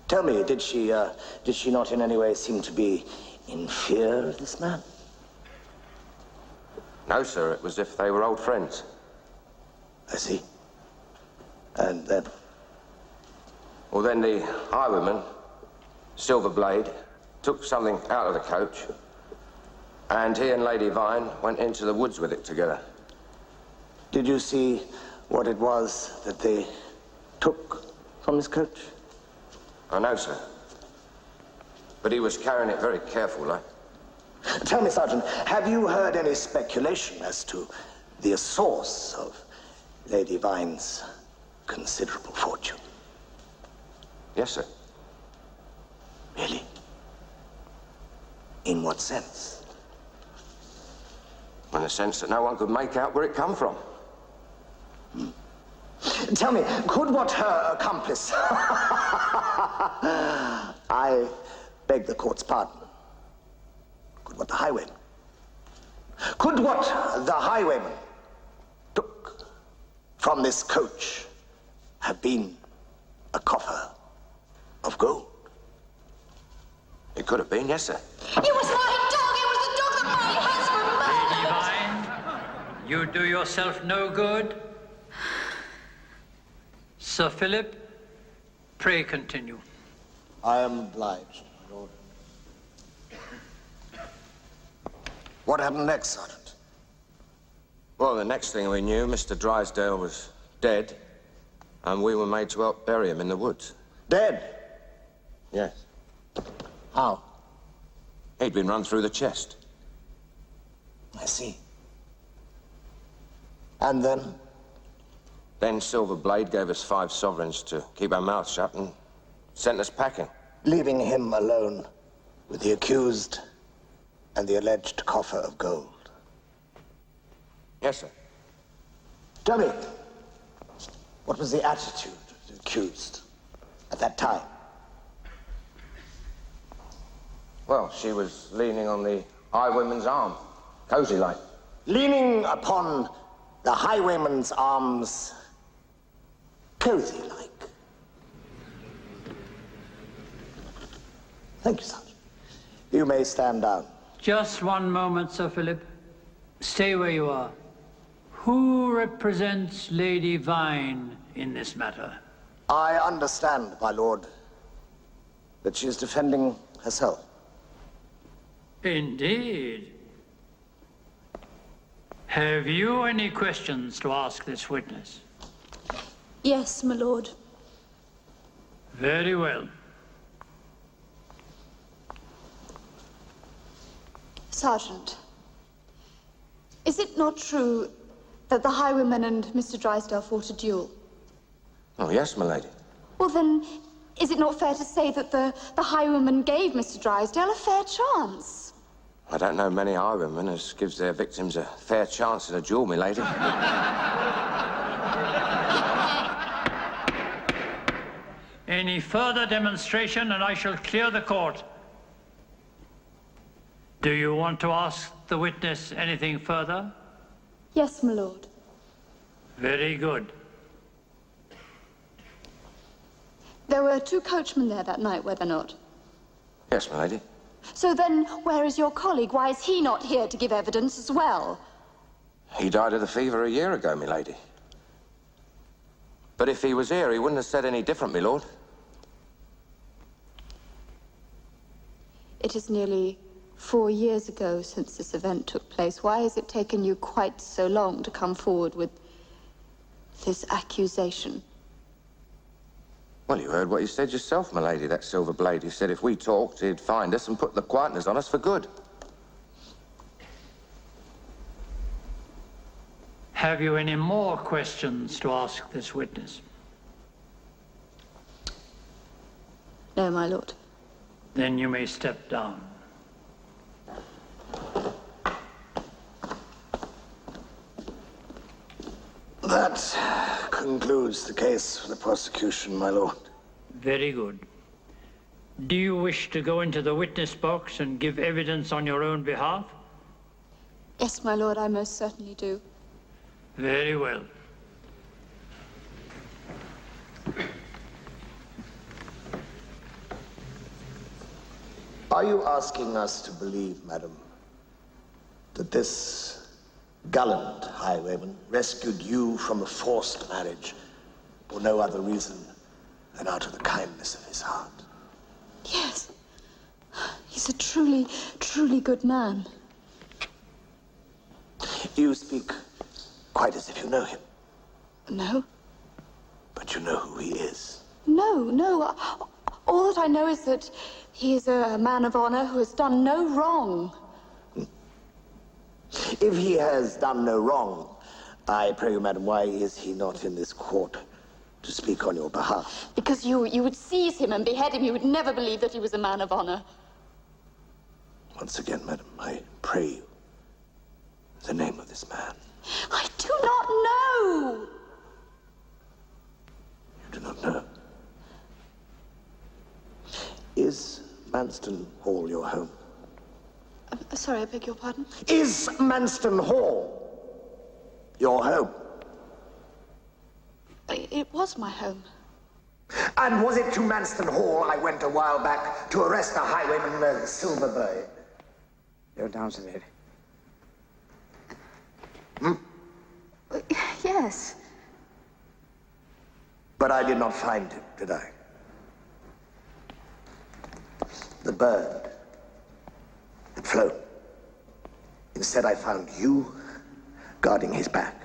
Tell me, did she not in any way seem to be in fear of this man? No, sir. It was as if they were old friends. I see. And then? Well, then the highwayman, Silver Blade, took something out of the coach, and he and Lady Vine went into the woods with it together. Did you see what it was that they took from his coach? I know, sir. But he was carrying it very carefully. Tell me, Sergeant, have you heard any speculation as to the source of Lady Vine's considerable fortune? Yes, sir. Really? In what sense? In the sense that no one could make out where it come from. Tell me, could what her accomplice... I beg the court's pardon. Could what the highwayman... Could what the highwayman took from this coach have been a coffer of gold? It could have been, yes, sir. It was my dog! It was the dog that my husband murdered! Lady Vine, you do yourself no good. Sir Philip, pray continue. I am obliged, my lord. What happened next, Sergeant? Well, the next thing we knew, Mr. Drysdale was dead, and we were made to help bury him in the woods. Dead? Yes. How? He'd been run through the chest. I see. And then? Then Silver Blade gave us 5 sovereigns to keep our mouths shut and sent us packing. Leaving him alone with the accused and the alleged coffer of gold. Yes, sir. Tell me, what was the attitude of the accused at that time? Well, she was leaning on the highwayman's arm, cozy like. Leaning upon the highwayman's arms, cozy like. Thank you, Sergeant. You may stand down. Just one moment, Sir Philip. Stay where you are. Who represents Lady Vine in this matter? I understand, my lord, that she is defending herself. Indeed. Have you any questions to ask this witness? Yes, my lord. Very well. Sergeant, is it not true that the highwayman and Mr. Drysdale fought a duel? Oh, yes, my lady. Well, then, is it not fair to say that the highwayman gave Mr. Drysdale a fair chance? I don't know many highwaymen as gives their victims a fair chance in a duel, my lady. Any further demonstration and I shall clear the court. Do you want to ask the witness anything further? Yes, my lord. Very good. There were 2 coachmen there that night, were there not? Yes, my lady. So then, where is your colleague? Why is he not here to give evidence as well? He died of the fever a year ago, my lady. But if he was here, he wouldn't have said any different, my lord. It is nearly 4 years ago since this event took place. Why has it taken you quite so long to come forward with this accusation? Well, you heard what he said yourself, my lady, that silver blade. He said if we talked, he'd find us and put the quietness on us for good. Have you any more questions to ask this witness? No, my lord. Then you may step down. That concludes the case for the prosecution, my lord. Very good. Do you wish to go into the witness box and give evidence on your own behalf? Yes, my lord, I most certainly do. Very well. Are you asking us to believe, madam, that this gallant highwayman rescued you from a forced marriage for no other reason than out of the kindness of his heart? Yes. He's a truly, truly good man. You speak quite as if you know him. No. But you know who he is. No, no. All that I know is that he is a man of honor who has done no wrong. If he has done no wrong, I pray you, madam, why is he not in this court to speak on your behalf? Because you would seize him and behead him. You would never believe that he was a man of honor. Once again, madam, I pray you, the name of this man. I do not know. You do not know. Is Manston Hall your home? Sorry, I beg your pardon? Is Manston Hall your home? It was my home. And was it to Manston Hall I went a while back to arrest the highwayman, Silver Blade? You're down, sir, lady. Yes. But I did not find him, did I? The bird had flown. Instead, I found you guarding his back.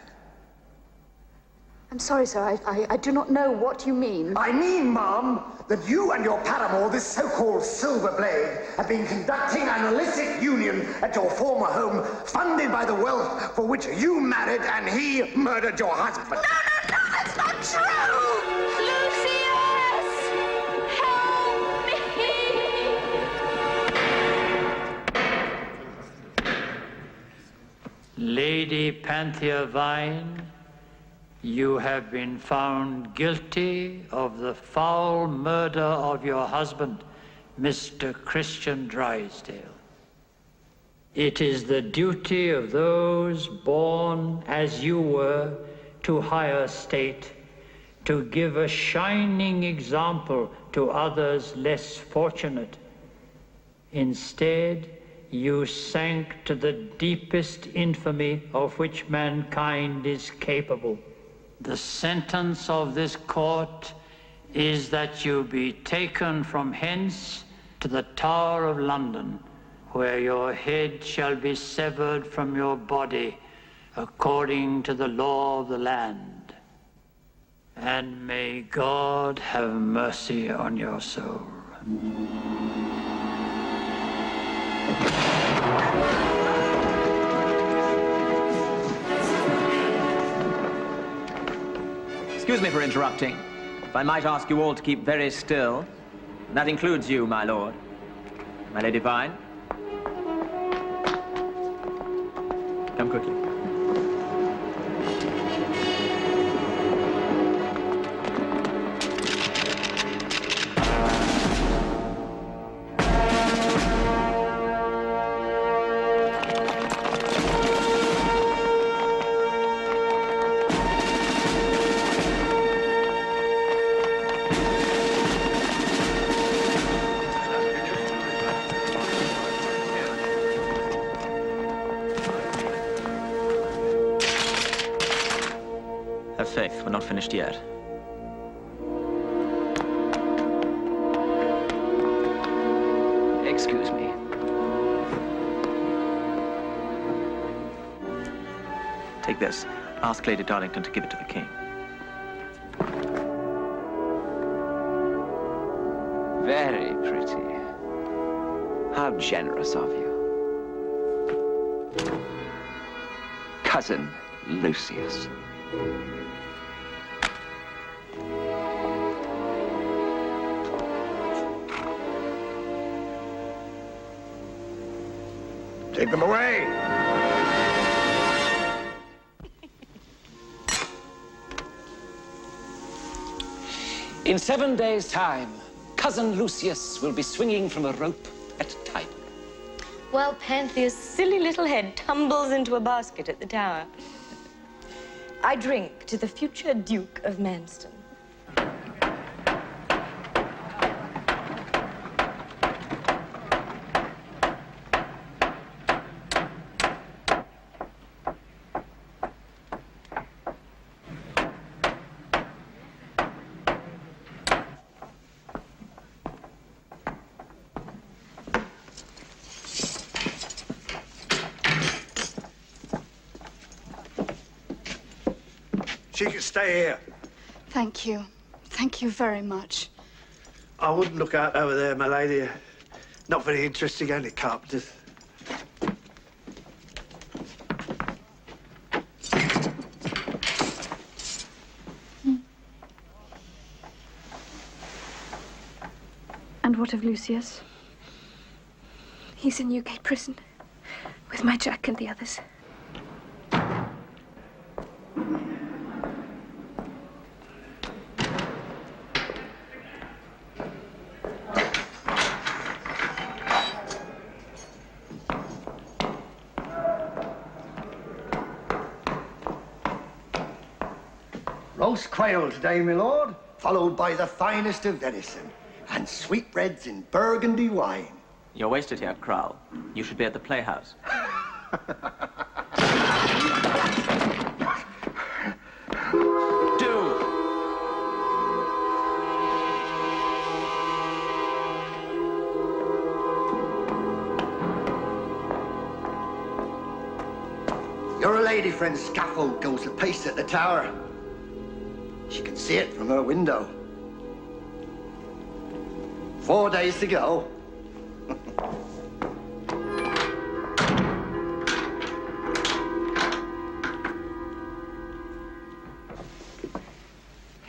I'm sorry, sir. I do not know what you mean. I mean, ma'am, that you and your paramour, this so-called Silver Blade, have been conducting an illicit union at your former home, funded by the wealth for which you married and he murdered your husband. No, that's not true! Lucius! Help me! Lady Panthea Vine, you have been found guilty of the foul murder of your husband, Mr. Christian Drysdale. It is the duty of those born as you were to higher state to give a shining example to others less fortunate. Instead, you sank to the deepest infamy of which mankind is capable. The sentence of this court is that you be taken from hence to the Tower of London, where your head shall be severed from your body according to the law of the land. And may God have mercy on your soul. Excuse me for interrupting. If I might ask you all to keep very still. And that includes you, my lord. My Lady Vine. Come quickly. Have faith, we're not finished yet. Excuse me. Take this. Ask Lady Darlington to give it to the king. Very pretty. How generous of you. Cousin Lucius. Take them away! In 7 days' time, Cousin Lucius will be swinging from a rope at Tyburn. While Panthea's silly little head tumbles into a basket at the tower. I drink to the future Duke of Manston. She can stay here. Thank you. Thank you very much. I wouldn't look out over there, my lady. Not very interesting, only carpenters. And what of Lucius? He's in Newgate prison with my Jack and the others. Roast quail today, my lord, followed by the finest of venison, and sweetbreads in Burgundy wine. You're wasted here, Crowell. You should be at the playhouse. Your lady friend's scaffold goes apace at the tower. She can see it from her window. 4 days to go.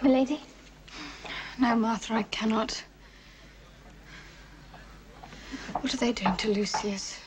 Milady? No, Martha, I cannot. What are they doing to Lucius?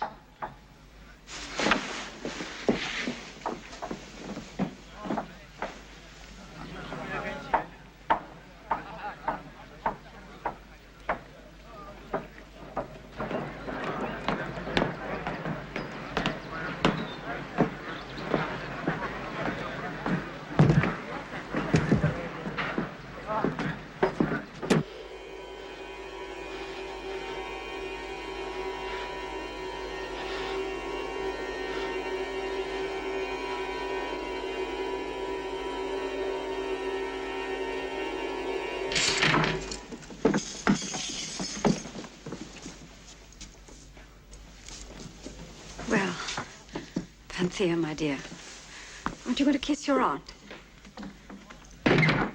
Well, Panthea, my dear, aren't you going to kiss your aunt? Have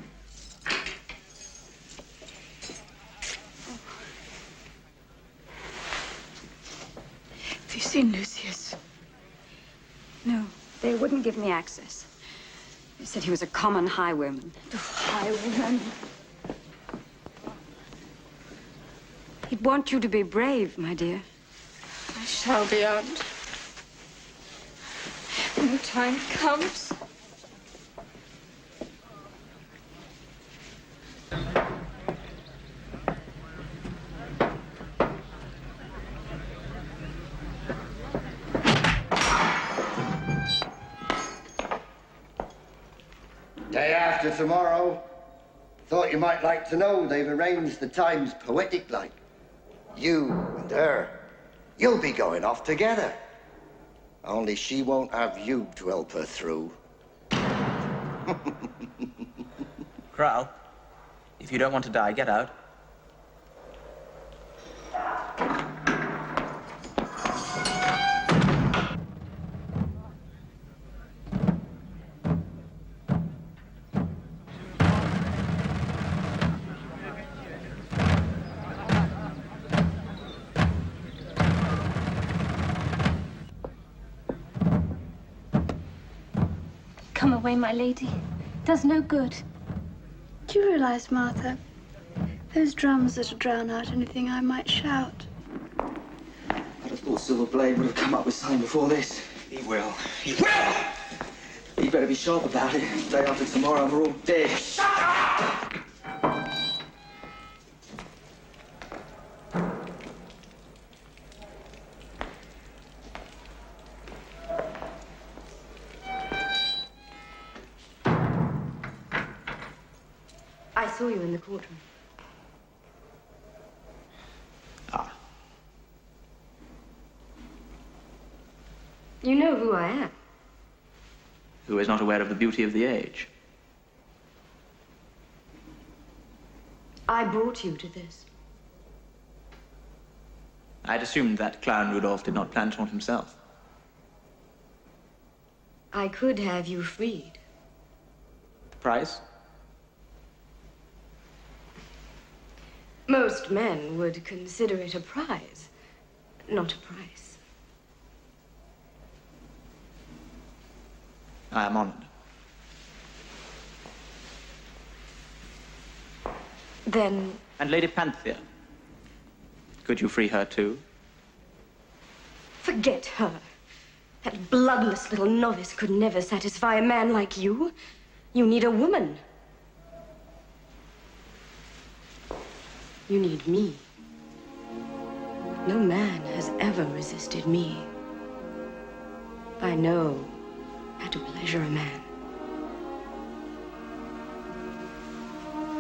you seen Lucius? No, they wouldn't give me access. They said he was a common highwayman. Highwayman? He'd want you to be brave, my dear. I shall be, Aunt. When the time comes. Day after tomorrow. Thought you might like to know they've arranged the times poetic-like. You and her, you'll be going off together. Only she won't have you to help her through. Kral, if you don't want to die, get out. Come away, my lady. Does no good. Do you realize, Martha, those drums that'll drown out anything I might shout? I'd have thought Silverblade would have come up with something before this. He will. He will! He better be sharp about it. Day after tomorrow, we're all dead. Shut up! I saw you in the courtroom. Ah. You know who I am. Who is not aware of the beauty of the age? I brought you to this. I'd assumed that clown Rudolph did not plan to haunt himself. I could have you freed. The price? Most men would consider it a prize, not a price. I am honored. Then... And Lady Panthea. Could you free her too? Forget her. That bloodless little novice could never satisfy a man like you. You need a woman. You need me. No man has ever resisted me. I know how to pleasure a man.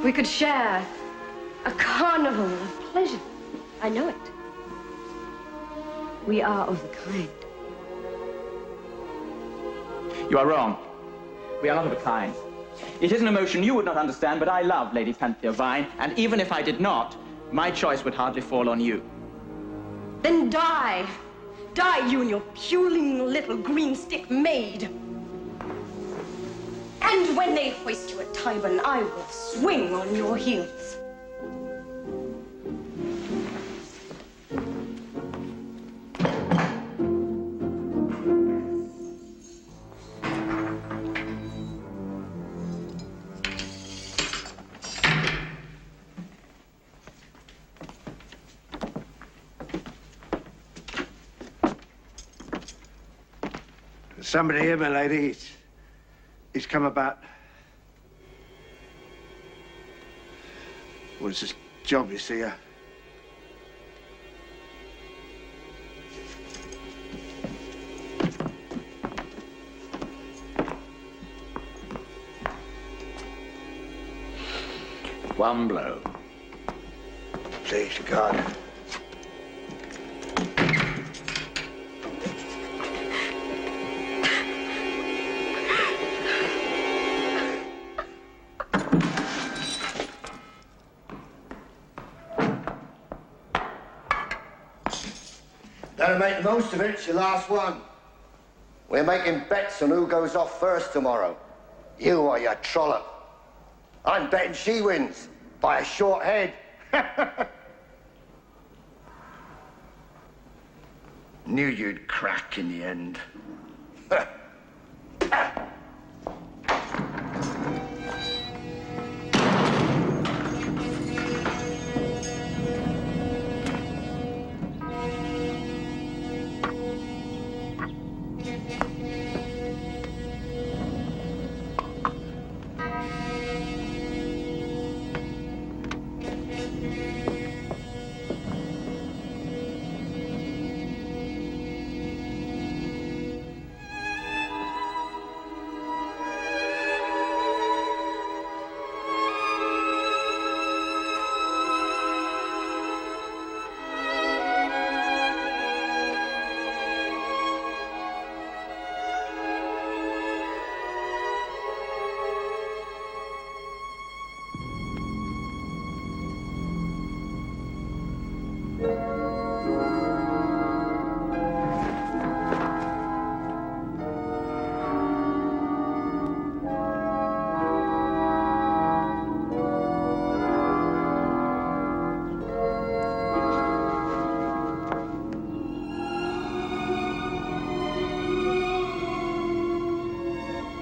We could share a carnival of pleasure. I know it. We are of the kind. You are wrong. We are not of a kind. It is an emotion you would not understand, but I love Lady Panthea Vine, and even if I did not, my choice would hardly fall on you. Then die. Die, you and your puling little green stick maid. And when they hoist you at Tyburn, I will swing on your heels. Somebody here, my lady. He's come about. Well, it's his job, you see. One blow. Please, God. Better make the most of it. It's your last one. We're making bets on who goes off first tomorrow. You or your trollop. I'm betting she wins by a short head. Knew you'd crack in the end.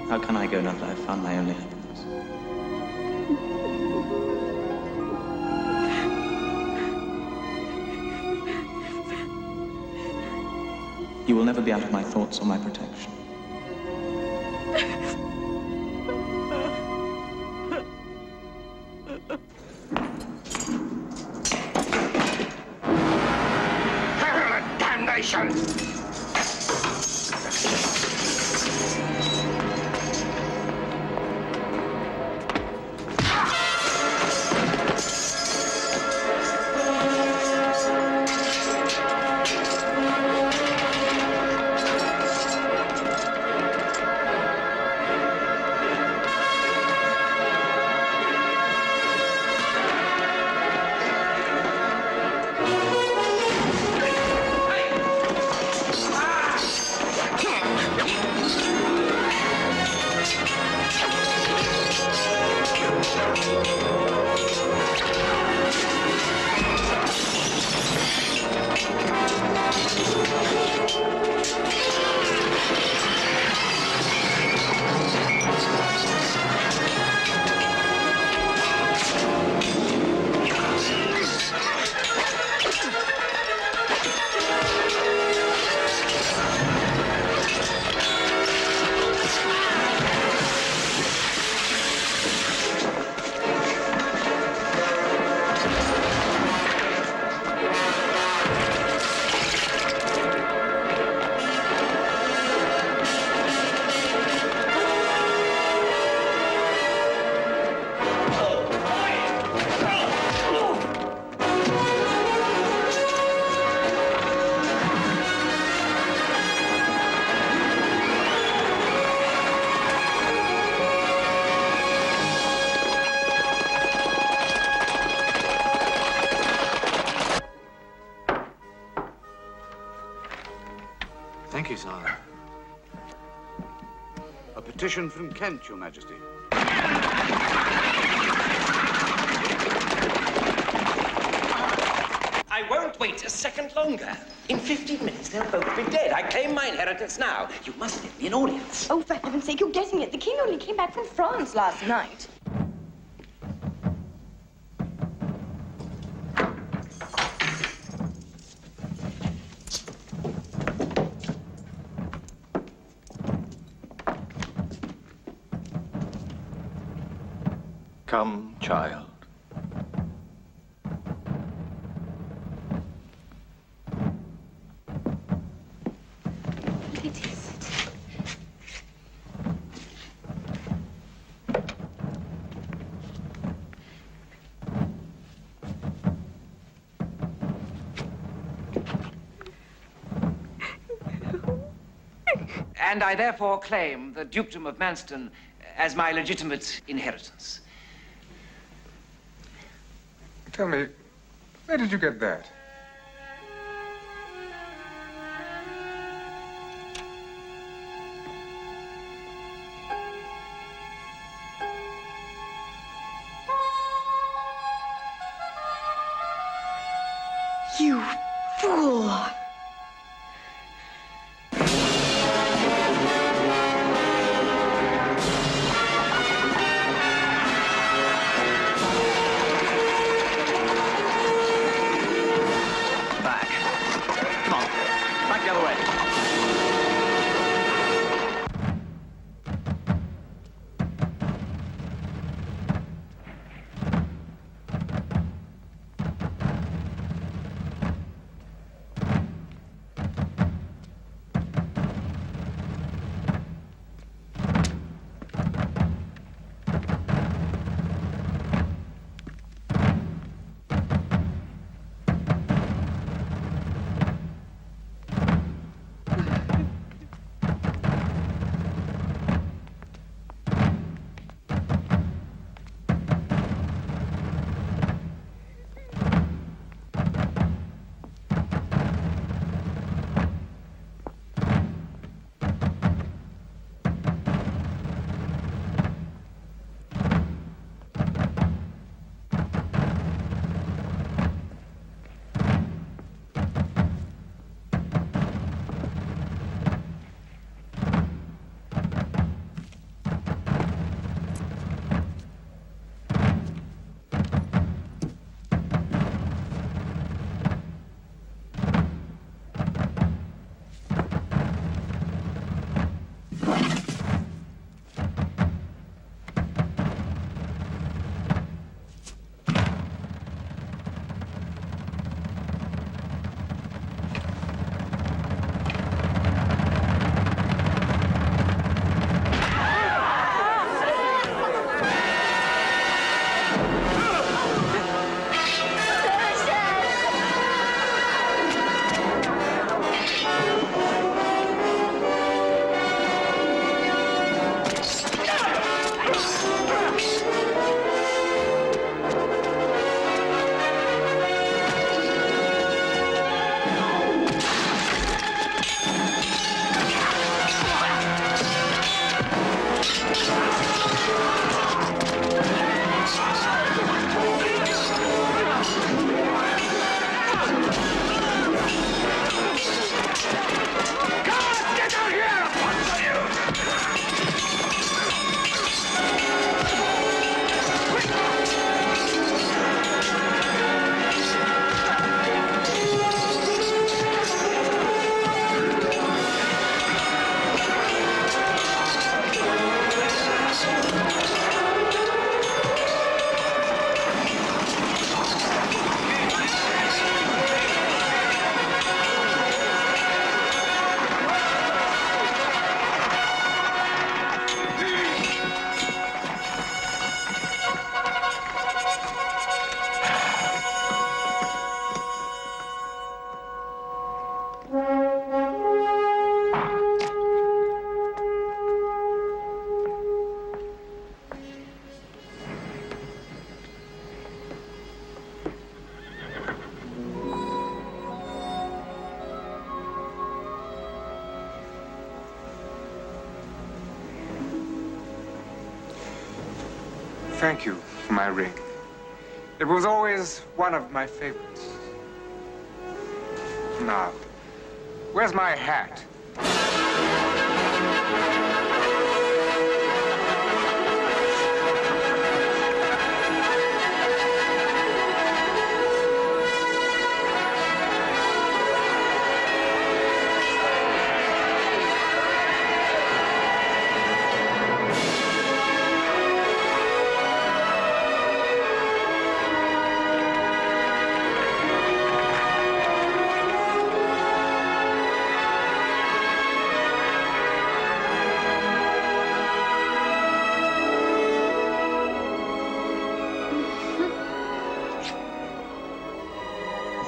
How can I go now that I've found my only happiness? You will never be out of my thoughts or my protection. Hell and damnation! Thank you, sire. A petition from Kent, Your Majesty. I won't wait a second longer. In 15 minutes, they'll both be dead. I claim my inheritance now. You must give me an audience. Oh, for heaven's sake, you're getting it. The king only came back from France last night. Come, child. What is it? And I therefore claim the dukedom of Manston as my legitimate inheritance. Tell me, where did you get that? You fool! Back. Come on. Back the other way. Thank you for my ring. It was always one of my favorites. Now, where's my hat?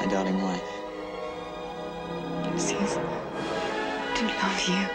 My darling wife. Lucius, I do love you.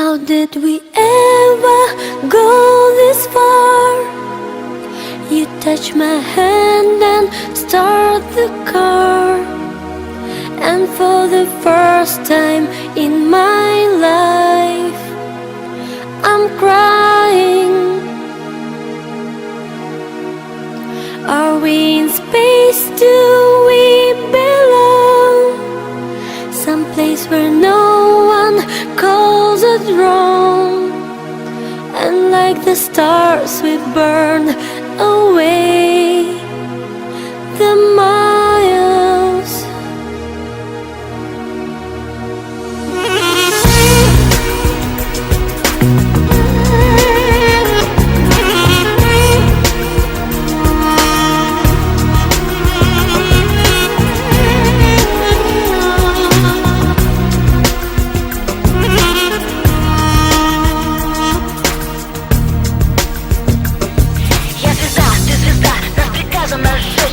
How did we ever go this far? You touch my hand and start the car, and for the first time in my life I'm crying. Are we in space? Do we belong? Someplace where no one calls it wrong, and like the stars we burn away the miles.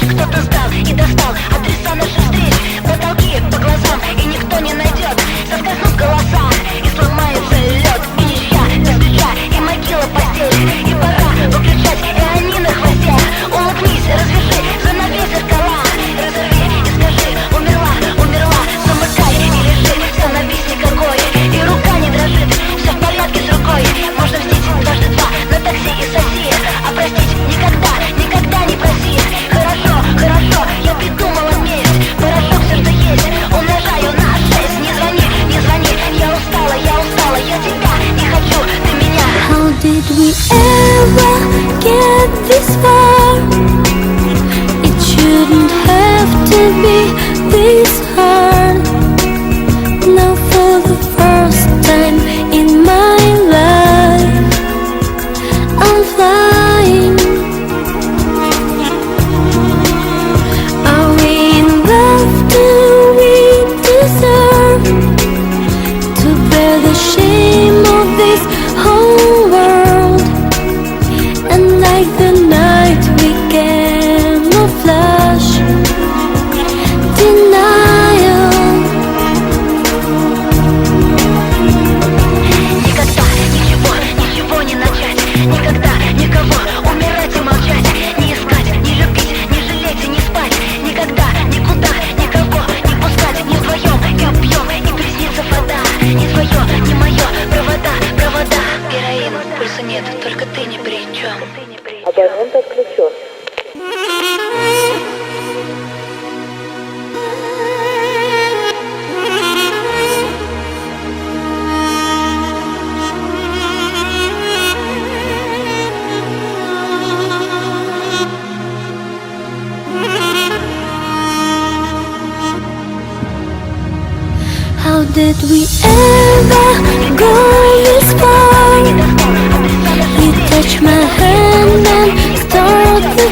Кто-то сдал и достал адреса наших встреч, потолки по глазам, и никто не найдет. Соскользнут голоса, и сломается лед, и ничья без ключа, и могила постель. И пора выключать, и они на хвосте. Улыбнись, развяжи, занавесь зеркала, разорви и скажи: умерла, умерла. Замыкай и лежи, становись никакой, и рука не дрожит, все в порядке с рукой. Можно мстить дважды два на такси и соси, а простить никогда, никогда не проси. Хорошо, я придумала месть. Порошок все, что есть, умножаю на 6. Не звони, не звони, я устала, я тебя не хочу, ты меня. How did we ever get this far? It shouldn't have to be this hard. Now for the first time in my life I'm flying. Are we in love? Do we deserve to bear the shame of this whole world? And like the night we camouflage denial. Никогда ничего не начать, никогда никого умирать и молчать, не искать, не любить, не жалеть и не спать, никогда, никуда, никого не пускать, не вдвоем и убьем, и приснится вода, не твое, не мое, провода. Героин, пульса нет, только ты ни при чем. Абонент отключен. How did we ever go this far? You touch my hand and start the